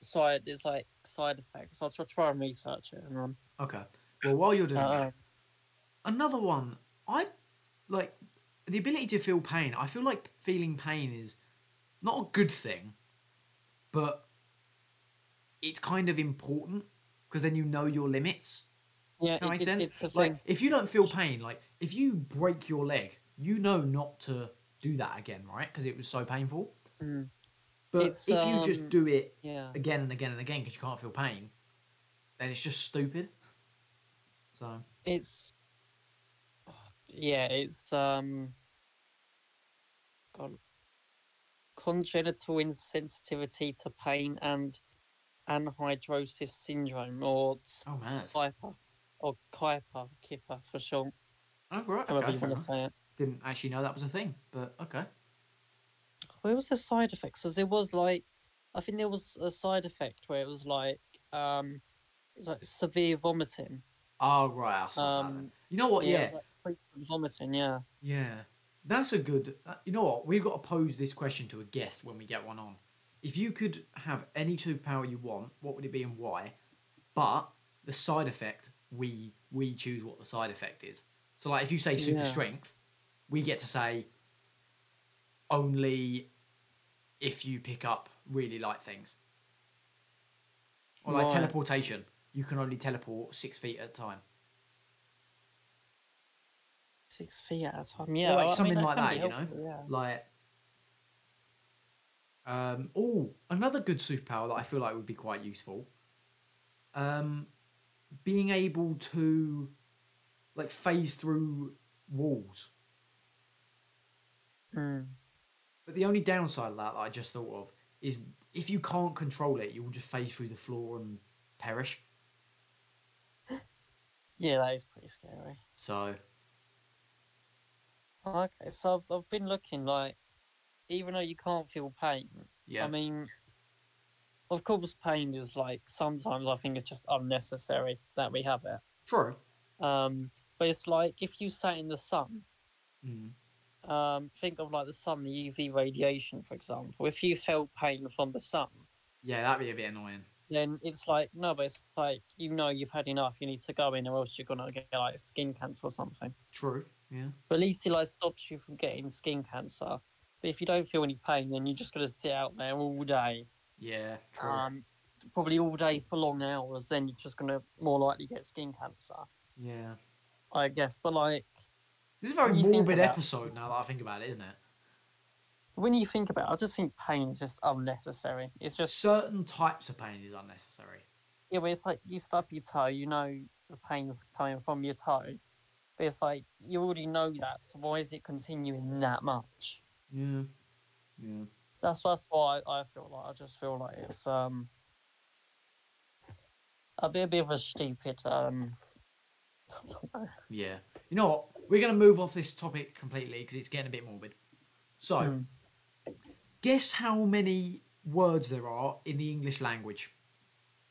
side effects. I'll try and research it. Okay. Well, while you're doing that, another one, I like the ability to feel pain. I feel like feeling pain is not a good thing, but it's kind of important because then you know your limits. Yeah, that makes sense. It's like if you don't feel pain, like if you break your leg, you know not to do that again, right? Because it was so painful. Mm. But if you just do it again and again and again because you can't feel pain, then it's just stupid. So it's congenital insensitivity to pain and anhidrosis syndrome, or Kipper for short. Oh right, however you want to say it. Didn't actually know that was a thing, but okay. Where was the side effects? Because there was like, I think there was a side effect where it was like severe vomiting. Oh right, I saw that. You know what? Yeah, it was like frequent vomiting. Yeah. Yeah, that's a good. You know what? We've got to pose this question to a guest when we get one on. If you could have any superpower you want, what would it be and why? But the side effect, we choose what the side effect is. So like, if you say super strength, we get to say only if you pick up really light things. Or like teleportation, you can only teleport 6 feet at a time. 6 feet at a time, yeah. Or like something like that, you know? Yeah. Like, another good superpower that I feel like would be quite useful. Being able to like phase through walls. Mm. But the only downside of that I just thought of is if you can't control it, you will just phase through the floor and perish. Yeah, that is pretty scary. So, Okay, so I've been looking like, even though you can't feel pain, I yeah, mean, of course, pain is like sometimes I think it's just unnecessary that we have it. true. But it's like if you sat in the sun, Mm. think of like the sun, the UV radiation, for example. If you felt pain from the sun, Yeah, that'd be a bit annoying. then it's like no, but it's like you've had enough. You need to go in, or else you're gonna get like skin cancer or something. True. Yeah. But at least it like stops you from getting skin cancer. But if you don't feel any pain, then you're just gonna sit out there all day. Yeah. True. Probably all day for long hours. Then you're just gonna more likely get skin cancer, Yeah. I guess. But like This is a very when you think morbid about episode now that I think about it, isn't it? I just think pain is just unnecessary. It's just Certain types of pain is unnecessary. yeah, but it's like you stub your toe, you know the pain's coming from your toe. But it's like you already know that, so why is it continuing that much? Yeah. Yeah. That's why I feel like I just feel like it's a bit of a stupid I don't know. Yeah. You know what? We're going to move off this topic completely because it's getting a bit morbid. So, guess how many words there are in the English language?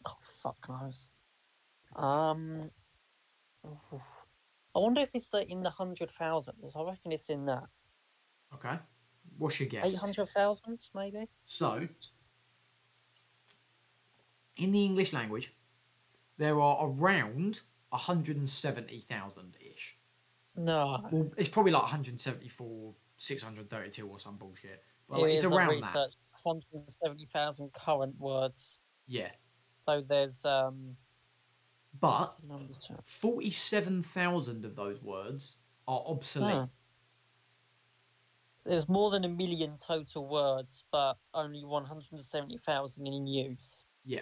Oh fuck knows. I wonder if it's in the 100,000s. I reckon it's in that Okay. What's your guess? 800,000 maybe. So, in the English language, there are around 170,000 ish. No, Well, it's probably like 174, 632 or some bullshit. But it like, it's is around that. research. 170,000 current words. Yeah. So there's But numbers to it. 47,000 of those words are obsolete. Huh. There's more than 1 million total words, but only 170,000 in use. Yeah.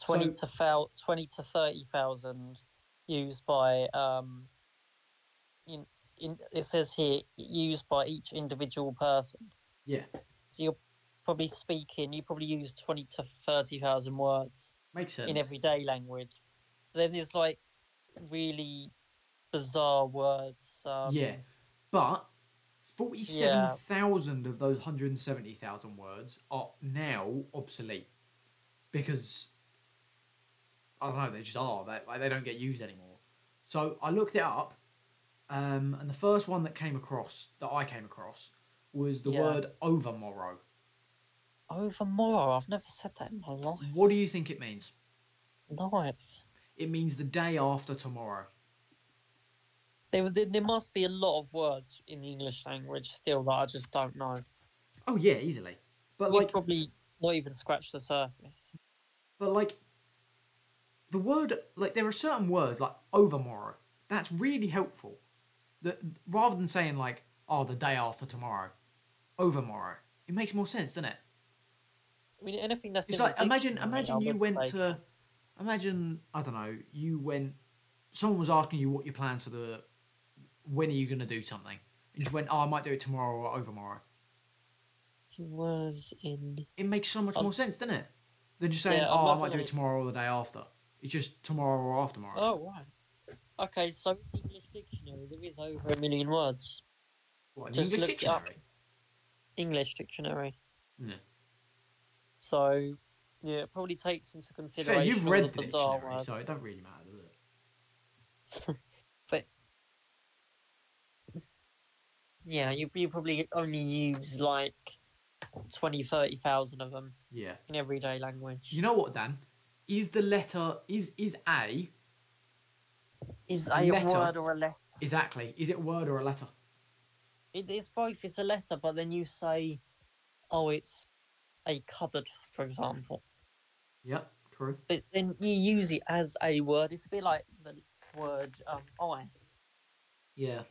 20 to 30,000 used by it says here used by each individual person. Yeah. So you're probably use 20 to 30,000 words Makes sense. in everyday language. Then there's like really bizarre words. Yeah. But 47,000 of those 170,000 words are now obsolete because I don't know, they just are. They don't get used anymore. So I looked it up, and the first one that I came across was the word overmorrow. Overmorrow? I've never said that in my life. What do you think it means? No idea. It means the day after tomorrow. There must be a lot of words in the English language still that I just don't know. Oh yeah, easily. But We've like probably not even scratched the surface. But like the word, like there are certain words like overmorrow. That's really helpful. That rather than saying like, oh, the day after tomorrow, overmorrow, it makes more sense, doesn't it? I mean, anything that's It's in like the imagine dictionary, you went to, imagine I don't know, you went. Someone was asking you what your plans for when are you going to do something, and you went, oh, I might do it tomorrow or overmorrow. He was in. It makes so much more sense, doesn't it? Than just saying, oh, I might do it tomorrow or the day after. It's just tomorrow or after tomorrow. Oh, right. Okay, so in the English dictionary, there is over 1 million words. What, an English dictionary? English dictionary. Yeah. So, yeah, it probably takes into consideration. Fair, you've read the bizarre dictionary, words. so it don't really matter, does it? But yeah, you probably only use like 20, 30,000 of them. Yeah. In everyday language. You know what, Dan? Is the letter is A? Is a word or a letter? Exactly. Is it a word or a letter? It's both. It's a letter, but then you say, "Oh, it's a cupboard," for example. Yep, true. But then you use it as a word. It's a bit like the word "I." Yeah.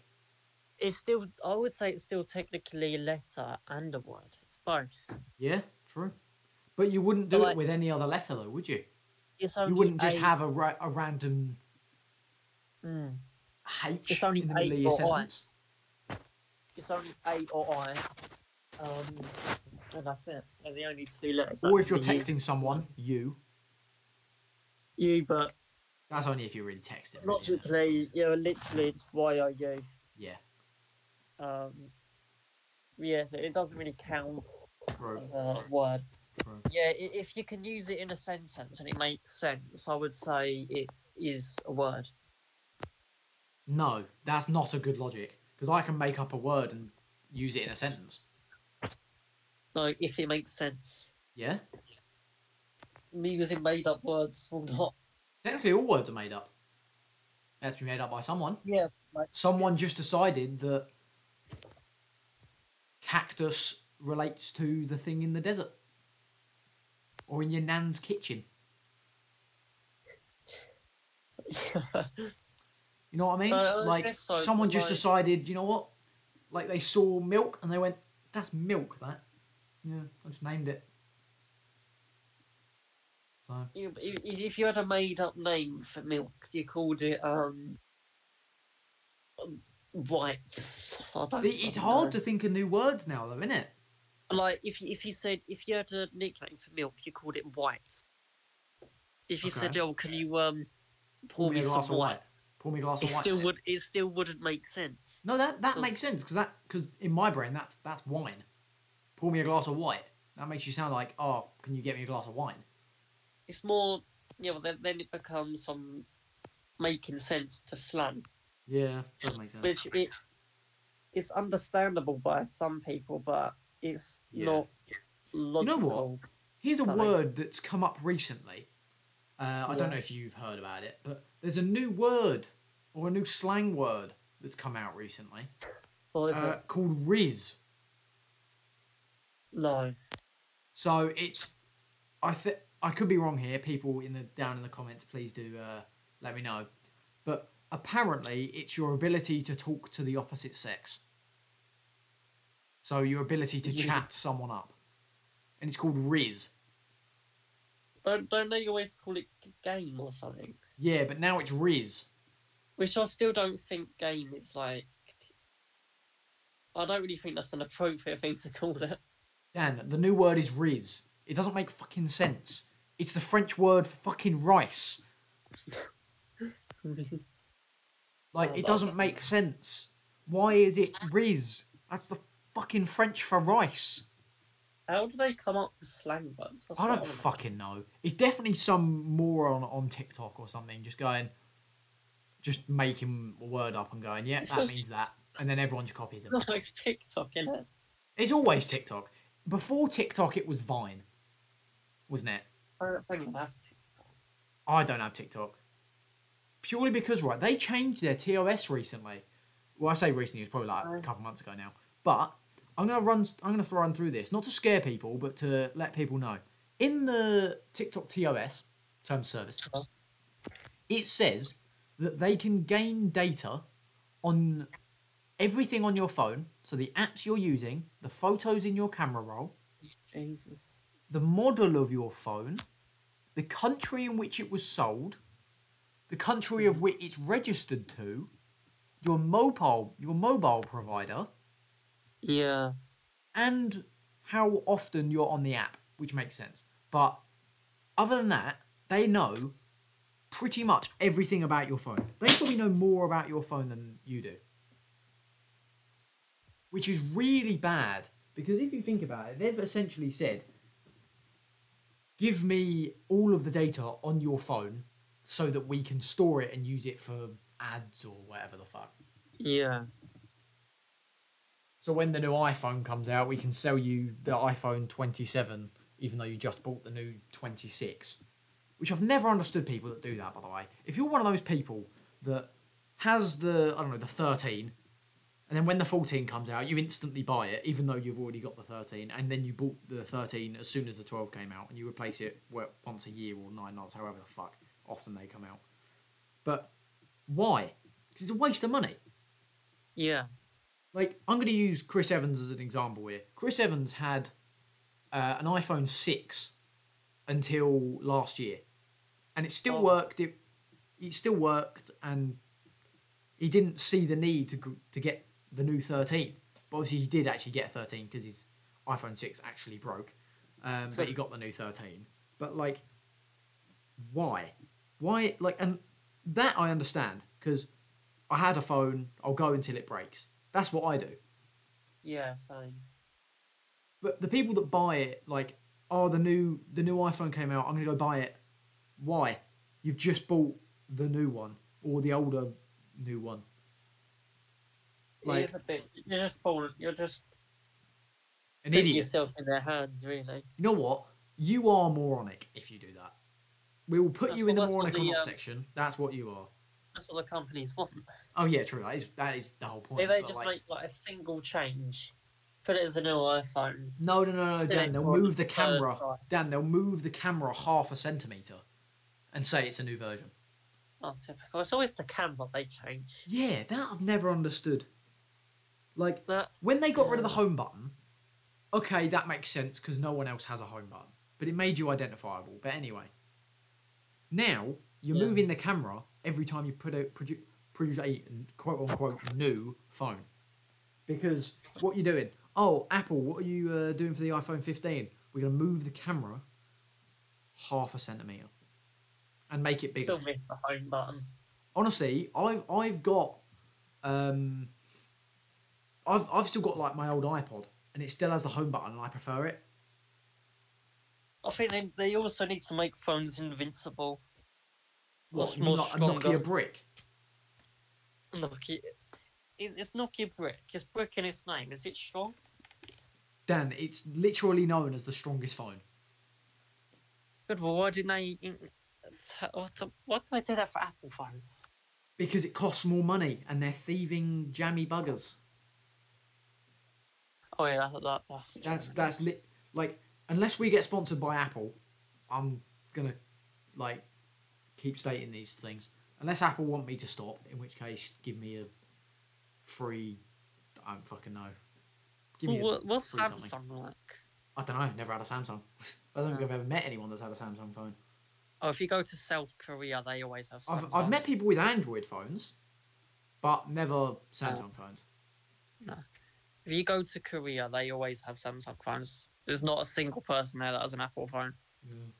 It's still. I would say it's still technically a letter and a word. It's both. Yeah, true. But you wouldn't do it with any other letter, though, would you? You wouldn't just have a random H it's only in the middle of your sentence. it's only A or I. And that's it. They're the only two letters. Or that if you're can be used. texting someone, you. You, but That's only if you're really texting. Really, isn't it? logically, literally, it's YOU. Yeah. Yeah, so it doesn't really count True. as a word. True. Yeah, if you can use it in a sentence and it makes sense, I would say it is a word. No, that's not a good logic. Because I can make up a word and use it in a sentence. No, if it makes sense. Yeah? Me using made up words will not. Technically, all words are made up. They have to be made up by someone. Yeah. Someone just decided that cactus relates to the thing in the desert. Or in your nan's kitchen. You know what I mean? I guess so, someone but just decided, you know what? Like, they saw milk and they went, that's milk, that. Yeah, I just named it. So. If you had a made up name for milk, you called it whites. It's hard to think of new words now, though, isn't it? Like if you had a nickname for milk, you called it whites. If you said, "Oh, can you pour me a glass some of white?" Pour me a glass of white. It still wouldn't make sense. No, that makes sense because in my brain that's wine. Pour me a glass of white. That makes you sound like, oh, can you get me a glass of wine? It's more, then it becomes making sense to slang. Yeah, does make sense. Which it's understandable by some people, but it's not logical. You know what? Here's a word that's come up recently. I don't know if you've heard about it, but there's a new word or a new slang word that's come out recently. What is it? Called Riz. No. So it's, I could be wrong here. People down in the comments, please do let me know. But apparently, it's your ability to talk to the opposite sex. So your ability to chat someone up, and it's called Riz. Don't they always call it game or something? Yeah, but now it's Riz. Which I still don't think game is like. I don't really think that's an appropriate thing to call it. Dan, the new word is Riz. It doesn't make fucking sense. It's the French word for fucking rice. Like, it doesn't make sense. Why is it Riz? That's the fucking French for rice. How do they come up with slang words? I don't fucking know. It's definitely some moron on TikTok or something just making a word up and going, yeah, that means that. And then everyone just copies it. No, it's TikTok, isn't it? It's always TikTok. Before TikTok, it was Vine. Wasn't it? I don't think I have TikTok. I don't have TikTok. Purely because, right, they changed their TOS recently. Well, I say recently, it's probably like a couple months ago now. But I'm gonna run through this, not to scare people, but to let people know. In the TikTok TOS, terms of service, it says that they can gain data on everything on your phone, so the apps you're using, the photos in your camera roll, Jesus, the model of your phone, the country in which it was sold, the country of which it's registered to, your mobile provider, yeah, and how often you're on the app, which makes sense. But other than that, they know pretty much everything about your phone. They probably know more about your phone than you do. Which is really bad, because if you think about it, they've essentially said, give me all of the data on your phone so that we can store it and use it for ads or whatever the fuck. yeah. So when the new iPhone comes out, we can sell you the iPhone 27, even though you just bought the new 26. Which I've never understood people that do that, by the way. If you're one of those people that has the 13, and then when the 14 comes out, you instantly buy it, even though you've already got the 13, and then you bought the 13 as soon as the 12 came out, and you replace it once a year or 9 months, however the fuck often they come out. But why? Because it's a waste of money. Yeah. Like, I'm going to use Chris Evans as an example here. Chris Evans had an iPhone 6 until last year. And it still worked. It still worked, and he didn't see the need to get the new 13. But obviously he did actually get a 13 because his iPhone 6 actually broke. But he got the new 13. But like, why? Why? Like, and that I understand because I had a phone. I'll go until it breaks. That's what I do. Yeah, same. But the people that buy it, like, oh, the new iPhone came out. I'm gonna go buy it. Why? You've just bought the new one or the older new one. It is a bit. You're just an putting idiot. yourself in their hands, really. You know what? You are moronic if you do that. We will put you in the moronic or not section. That's what you are. That's what the companies want. Oh yeah, true. That is the whole point. They just make like a single change, put it as a new iPhone. No, Dan. They'll move the camera. Dan, they'll move the camera half a centimeter, and say it's a new version. Not typical. It's always the camera they change. Yeah, that I've never understood. Like when they got rid of the home button. Okay, that makes sense because no one else has a home button, but it made you identifiable. But anyway, now you're moving the camera every time you produce a quote unquote new phone, because what you're doing? Oh, Apple, what are you doing for the iPhone 15? We're gonna move the camera half a centimeter and make it bigger. Still miss the home button. Honestly, I've got I've still got like my old iPod. And it still has the home button, and I prefer it. I think they also need to make phones invincible. What, more a Nokia brick? Nokia. It's Nokia brick. It's brick in its name. Is it strong? Dan, it's literally known as the strongest phone. Good. Well, why didn't they? Why did they do that for Apple phones? Because it costs more money, and they're thieving jammy buggers. Oh yeah, that's like, unless we get sponsored by Apple, I'm gonna like keep stating these things. Unless Apple want me to stop, in which case give me a free. I don't fucking know. Give me what's Samsung something. like? I don't know. Never had a Samsung. I don't think I've ever met anyone that's had a Samsung phone. Oh, if you go to South Korea, they always have Samsungs. I've met people with Android phones, but never Samsung phones. No. If you go to Korea, they always have Samsung phones. There's not a single person there that has an Apple phone. Yeah.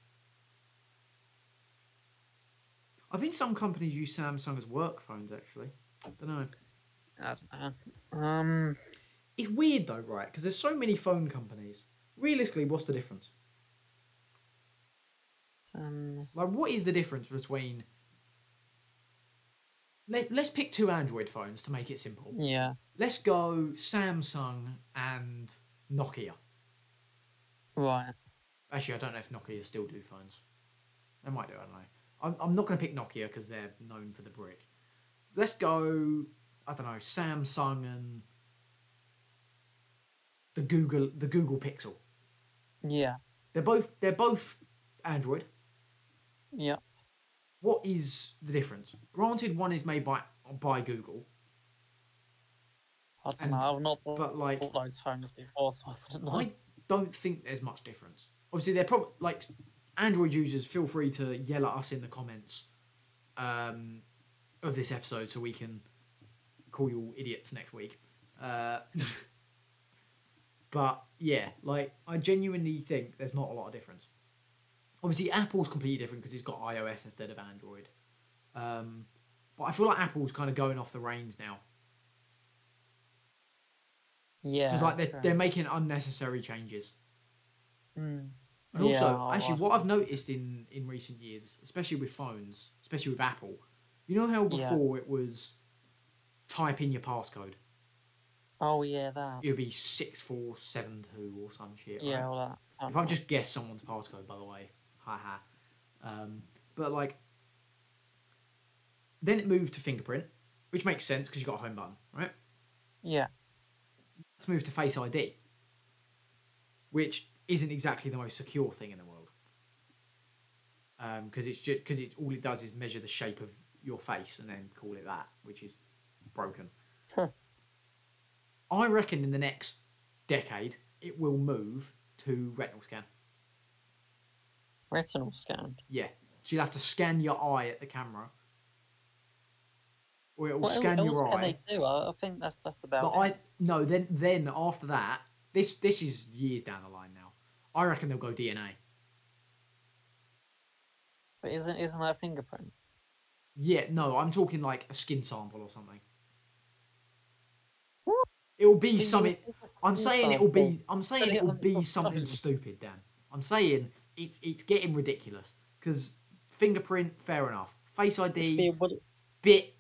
I think some companies use Samsung as work phones, actually. I don't know. I don't know. It's weird, though, right? Because there's so many phone companies. Realistically, what's the difference? Like, what is the difference between... Let's pick two Android phones to make it simple. Yeah. Let's go Samsung and Nokia. Right. Actually, I don't know if Nokia still do phones. They might do, I don't know. I'm not going to pick Nokia because they're known for the brick. Let's go, I don't know, Samsung and the Google Pixel. Yeah. They're both Android. Yeah. What is the difference? Granted, one is made by Google. I don't know. I've not bought those phones before, so I wouldn't know. I don't think there's much difference. Obviously, they're probably like Android users. Feel free to yell at us in the comments of this episode, so we can call you all idiots next week. But yeah, like I genuinely think there's not a lot of difference. Obviously, Apple's completely different because it's got iOS instead of Android. But I feel like Apple's kind of going off the reins now. Yeah. Because like they're making unnecessary changes. Mm. And also, actually, what I've noticed in recent years, especially with phones, especially with Apple, you know how before it was type in your passcode? Oh, yeah, that. It would be 6472 or some shit. Yeah, right? all that. If I've just guessed someone's passcode, by the way. Haha. But like, then it moved to fingerprint, which makes sense because you got a home button, right? Yeah. Let's move to Face ID, which isn't exactly the most secure thing in the world. Because all it does is measure the shape of your face and then call it that, which is broken. I reckon in the next decade it will move to retinal scan. Retinal scan? Yeah. So you'll have to scan your eye at the camera. Or it will what scan else your can eye. they do? I think that's about it. No, then after that, this is years down the line now. I reckon they'll go DNA. But isn't that a fingerprint? Yeah, no, I'm talking like a skin sample or something. What? It'll be So you would something. take a I'm skin saying it'll sample, be. I'm saying put it it'll on be your something phone. stupid, Dan. I'm saying it's getting ridiculous because fingerprint, fair enough. Face ID, What bit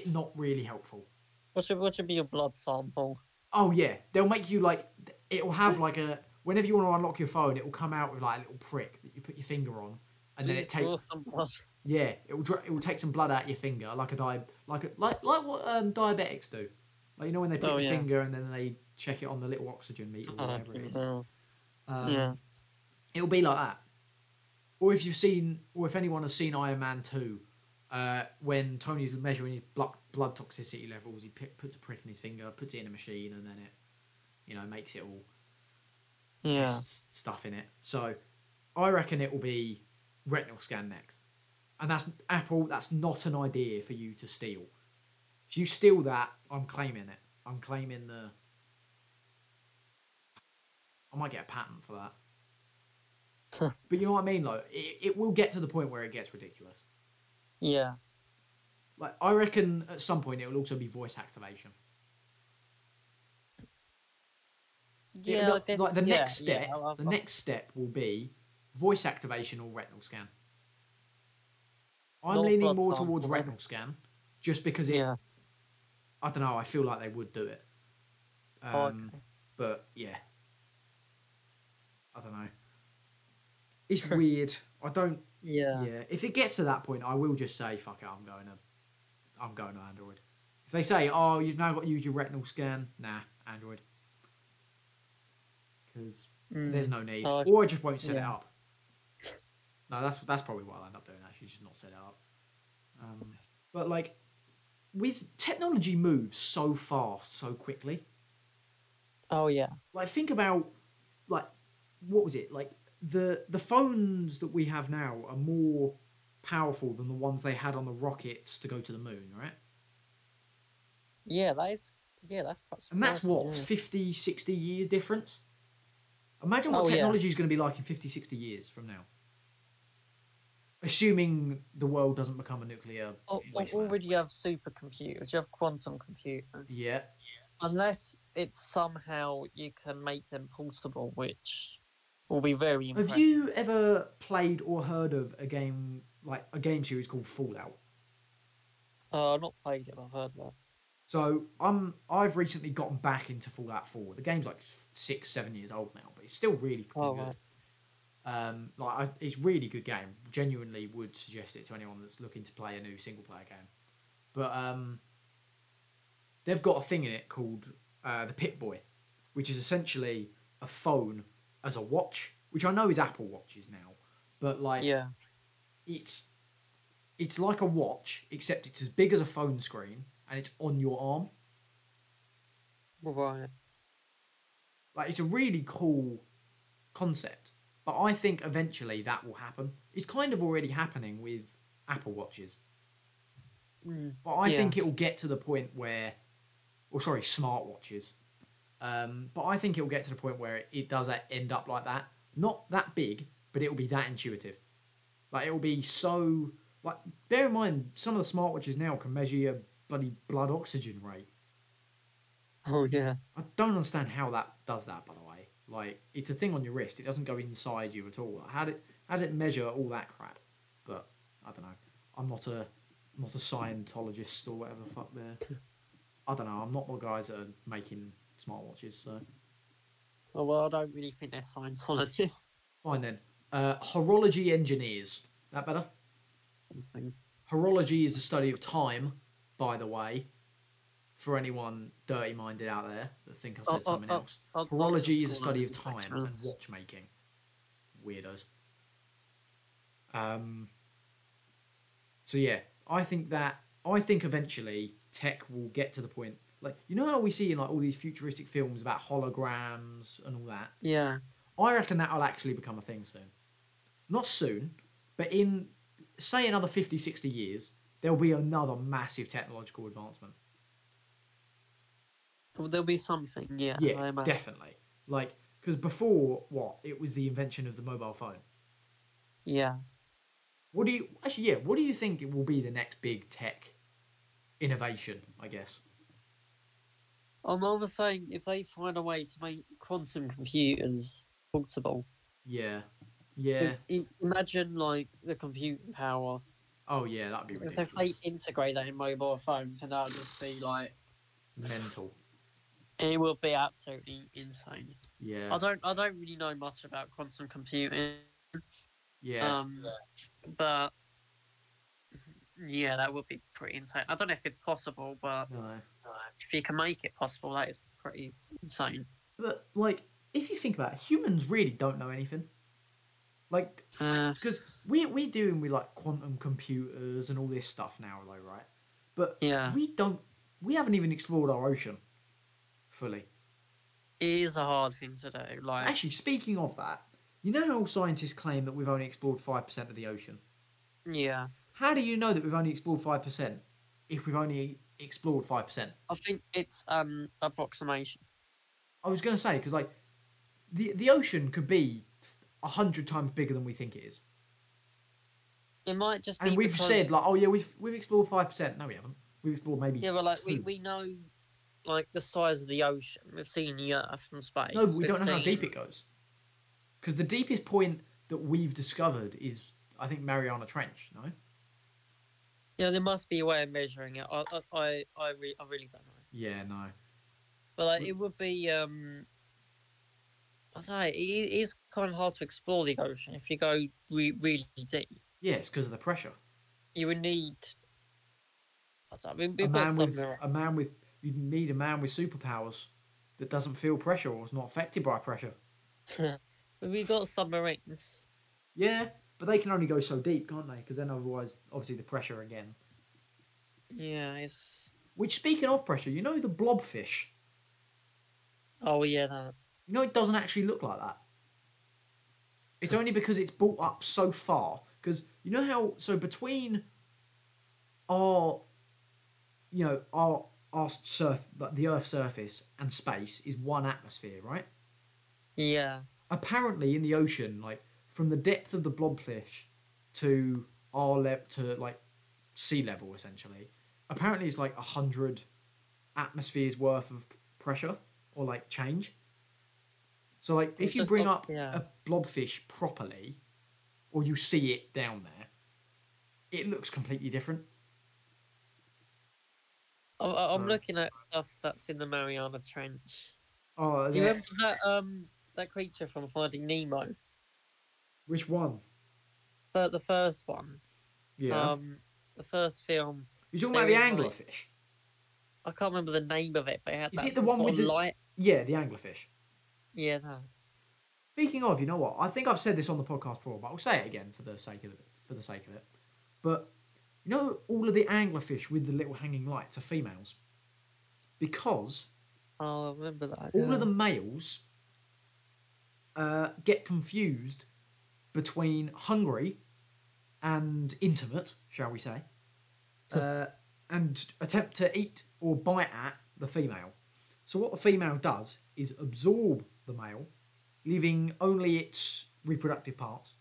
not really helpful. what should be your blood sample? Oh yeah, they'll make you like. It'll have like a. Whenever you want to unlock your phone, it will come out with like a little prick that you put your finger on, and then Please it takes. draw some blood. Yeah, it will take some blood out your finger, like like what diabetics do, like when they prick Oh the yeah. finger and then they check it on the little oxygen meter or whatever it is. Yeah. It'll be like that. Or if anyone has seen Iron Man 2, when Tony's measuring his blood toxicity levels, he puts a prick in his finger, puts it in a machine, and then it, makes it all tests stuff in it. So I reckon it will be retinal scan next. And that's Apple, that's not an idea for you to steal. If you steal that, I'm claiming it. I'm claiming I might get a patent for that. But you know what I mean? Like, it will get to the point where it gets ridiculous. Yeah. Like, I reckon at some point it will also be voice activation. Yeah, I guess, like the yeah, next step, yeah, the next step will be voice activation or retinal scan. I'm No leaning blood more sample, towards then. retinal scan, just because Yeah. I don't know. I feel like they would do it. Okay. But yeah, I don't know. It's weird. I don't. Yeah. Yeah. If it gets to that point, I will just say, "Fuck it, I'm going to Android." If they say, "Oh, you've now got to use your retinal scan," nah, Android, because there's no need, or I just won't set it up. No, that's probably what I'll end up doing. Actually, just not set it up. But like, with technology moves so fast, so quickly. Oh yeah. Like, think about, like, what was it? Like, the phones that we have now are more powerful than the ones they had on the rockets to go to the moon, right? Yeah, that's quite surprising. And that's what, yeah. 50, 60 years difference? Imagine what technology is going to be like in 50, 60 years from now. Assuming the world doesn't become a nuclear wasteland. Already you have supercomputers, you have quantum computers. Yeah. Unless it's somehow you can make them portable, which will be very impressive. Have you ever played or heard of a game series called Fallout? I've not played it, I've heard that. So I've recently gotten back into Fallout 4. The game's like 6-7 years old now, but it's still really fucking good. Right. It's really good game. Genuinely would suggest it to anyone that's looking to play a new single player game. But they've got a thing in it called the Pip-Boy, which is essentially a phone as a watch, which I know is Apple Watches now, but it's like a watch except it's as big as a phone screen and it's on your arm. Right. Like, it's a really cool concept. But I think eventually that will happen. It's kind of already happening with Apple Watches. But I think it will get to the point where... smartwatches. But I think it will get to the point where it does end up like that. Not that big, but it will be that intuitive. Like, it will be so... Like, bear in mind, some of the smartwatches now can measure your bloody blood oxygen rate. Oh, yeah. I don't understand how that does that, by the way. Like, it's a thing on your wrist. It doesn't go inside you at all. Like, how does it measure all that crap? But I don't know. I'm not a Scientologist or whatever the fuck they're. I don't know. I'm not the guys that are making smartwatches. So. Oh, well, I don't really think they're Scientologists. Fine then. Horology engineers. That better? Something. Horology is the study of time, by the way. For anyone dirty-minded out there that think I said something else. Horology is a study of time and watchmaking. Weirdos. So yeah, I think eventually tech will get to the point, like, you know how we see in like all these futuristic films about holograms and all that? Yeah. I reckon that'll actually become a thing soon. Not soon, but in, say, another 50, 60 years, there'll be another massive technological advancement. Well, there'll be something, yeah, Yeah, I imagine. definitely. Like, because before, what? It was the invention of the mobile phone. Yeah. What do you actually? Yeah, what do you think it will be the next big tech innovation? I guess. I'm almost saying if they find a way to make quantum computers portable, Yeah, yeah. imagine like the computing power. Oh yeah, that'd be If they ridiculous. integrate that in mobile phones, and that'll just be like Mental. it will be absolutely insane. Yeah, I don't really know much about quantum computing. yeah. Um, but yeah, that would be pretty insane. I don't know if it's possible, but No, if you can make it possible, that is pretty insane. but like, if you think about it, humans really don't know anything. Like, Uh, because we're doing with like quantum computers and all this stuff now, though, right? But yeah, we haven't even explored our ocean fully. it is a hard thing to do. Like, Actually, speaking of that, you know how scientists claim that we've only explored 5% of the ocean? yeah, How do you know that we've only explored 5% if we've only explored 5%? I think it's approximation. I was going to say, because like, the ocean could be 100 times bigger than we think it is. It might just And be we've because said, like, oh yeah, we've explored 5%. No, we haven't. We've explored maybe yeah, but like two. we know like the size of the ocean. We've seen the Earth from No, but space. we We've don't know how deep seen it goes. Because the deepest point that we've discovered is, I think, Mariana Trench, no? there must be a way of measuring it. I really don't know. Yeah, no. But like, it would be I don't know. It is kind of hard to explore the ocean if you go really deep. Yeah, it's because of the pressure. You would need. I don't know, A we've got man with submarine. a man with you need a man with superpowers that doesn't feel pressure or is not affected by pressure. We've got submarines. Yeah, but they can only go so deep, can't they? Because then otherwise, obviously, the pressure again. Yeah, it's. Which, speaking of pressure, you know the blobfish. Oh yeah, that. You know it doesn't actually look like that. It's only because it's brought up so far. Because you know how between our our like the Earth's surface and space is one atmosphere, right? Yeah. Apparently, in the ocean, like from the depth of the blobfish to to like sea level, essentially, apparently it's like 100 atmospheres worth of pressure or like change. So like It's if you just bring up yeah. a blobfish properly, or you see it down there, it looks completely different. I'm So, looking at stuff that's in the Mariana Trench. oh, Do you remember that creature from Finding Nemo? which one? But the first one. Yeah, The first film. you're talking They're about the in like anglerfish. I can't remember the name of it, but it had Isn't that it the some one sort with of the light. yeah the anglerfish? Yeah, that. Speaking of, you know what? I think I've said this on the podcast before, but I'll say it again for the sake of it. For the sake of it, but you know, all of the anglerfish with the little hanging lights are females because Oh, I remember that. all of Yeah. the males get confused between hungry and intimate, shall we say, uh, and attempt to eat or bite at the female. So what the female does is absorb the male, leaving only its reproductive parts,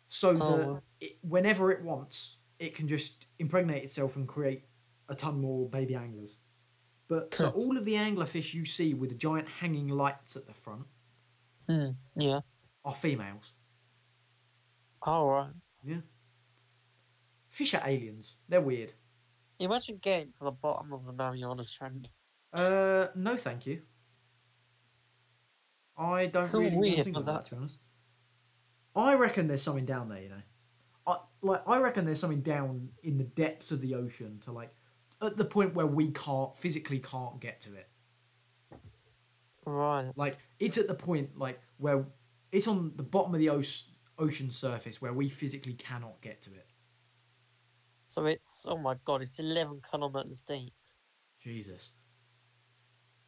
so that Oh, whenever it wants, it can just impregnate itself and create a ton more baby anglers. But so all of the anglerfish you see with the giant hanging lights at the front yeah. are females. All right. Yeah. Fish are aliens. They're weird. Imagine getting to the bottom of the Mariana Trench. No, thank you. I don't So really want to weird think with about that, that. to be honest. I reckon there's something down there, you know. I reckon there's something down in the depths of the ocean to like at the point where we physically can't get to it. Right. Like it's at the point like where it's on the bottom of the ocean surface where we physically cannot get to it. So it's oh my god, it's 11 kilometers deep. Jesus.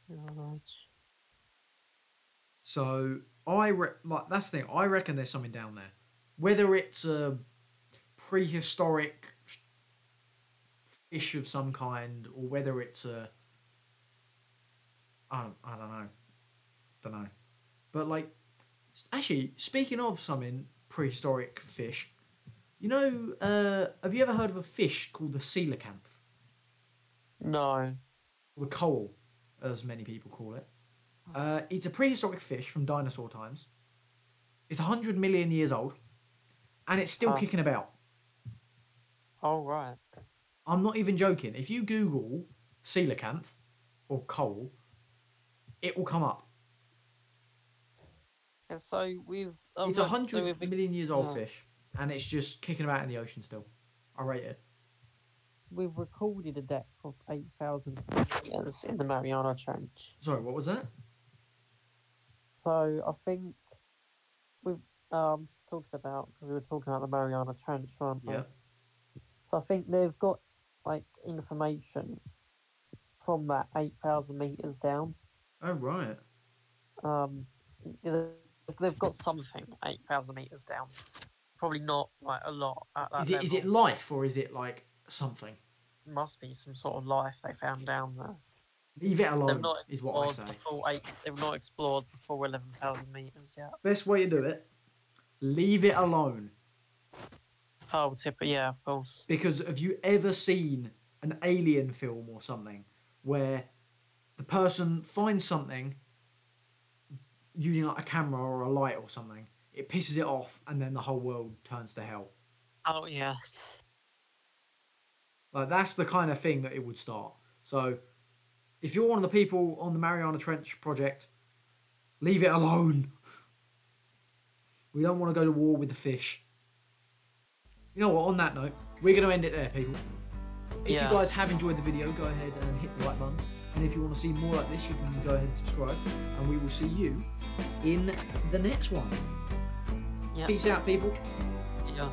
Right. So like that's the thing. I reckon there's something down there, whether it's a prehistoric fish of some kind, or whether it's a I don't know. But like, actually, speaking of something prehistoric fish, you know, have you ever heard of a fish called the coelacanth? No. Or the coal, as many people call it. It's a prehistoric fish from dinosaur times. It's 100 million years old, and it's still kicking about. Oh, right. I'm not even joking. If you Google coelacanth or coal, it will come up. And so It's 100 million years old fish, and it's just kicking about in the ocean still. I rate it. We've recorded a depth of 8,000 meters in the Mariana Trench. Sorry, what was that? So I think we've talking about, because we were talking about the Mariana Trench, weren't we? Yeah. So I think they've got like information from that 8,000 meters down. Oh right. They've got something 8,000 meters down. Probably not like a lot at that level. Is it life or is it like something? Must be some sort of life they found down there. Leave it alone is what I say. They've not explored the full 11,000 meters yet. Best way to do it, leave it alone. Oh, yeah, of course. Because have you ever seen an alien film or something where the person finds something using like a camera or a light or something, it pisses it off, and then the whole world turns to hell? Oh, yeah. Like, that's the kind of thing that it would start. So, if you're one of the people on the Mariana Trench project, leave it alone. We don't want to go to war with the fish. You know what, on that note, we're going to end it there, people. If you guys have enjoyed the video, go ahead and hit the like button. And if you want to see more like this, you can go ahead and subscribe. And we will see you in the next one. Peace out, people. Yeah.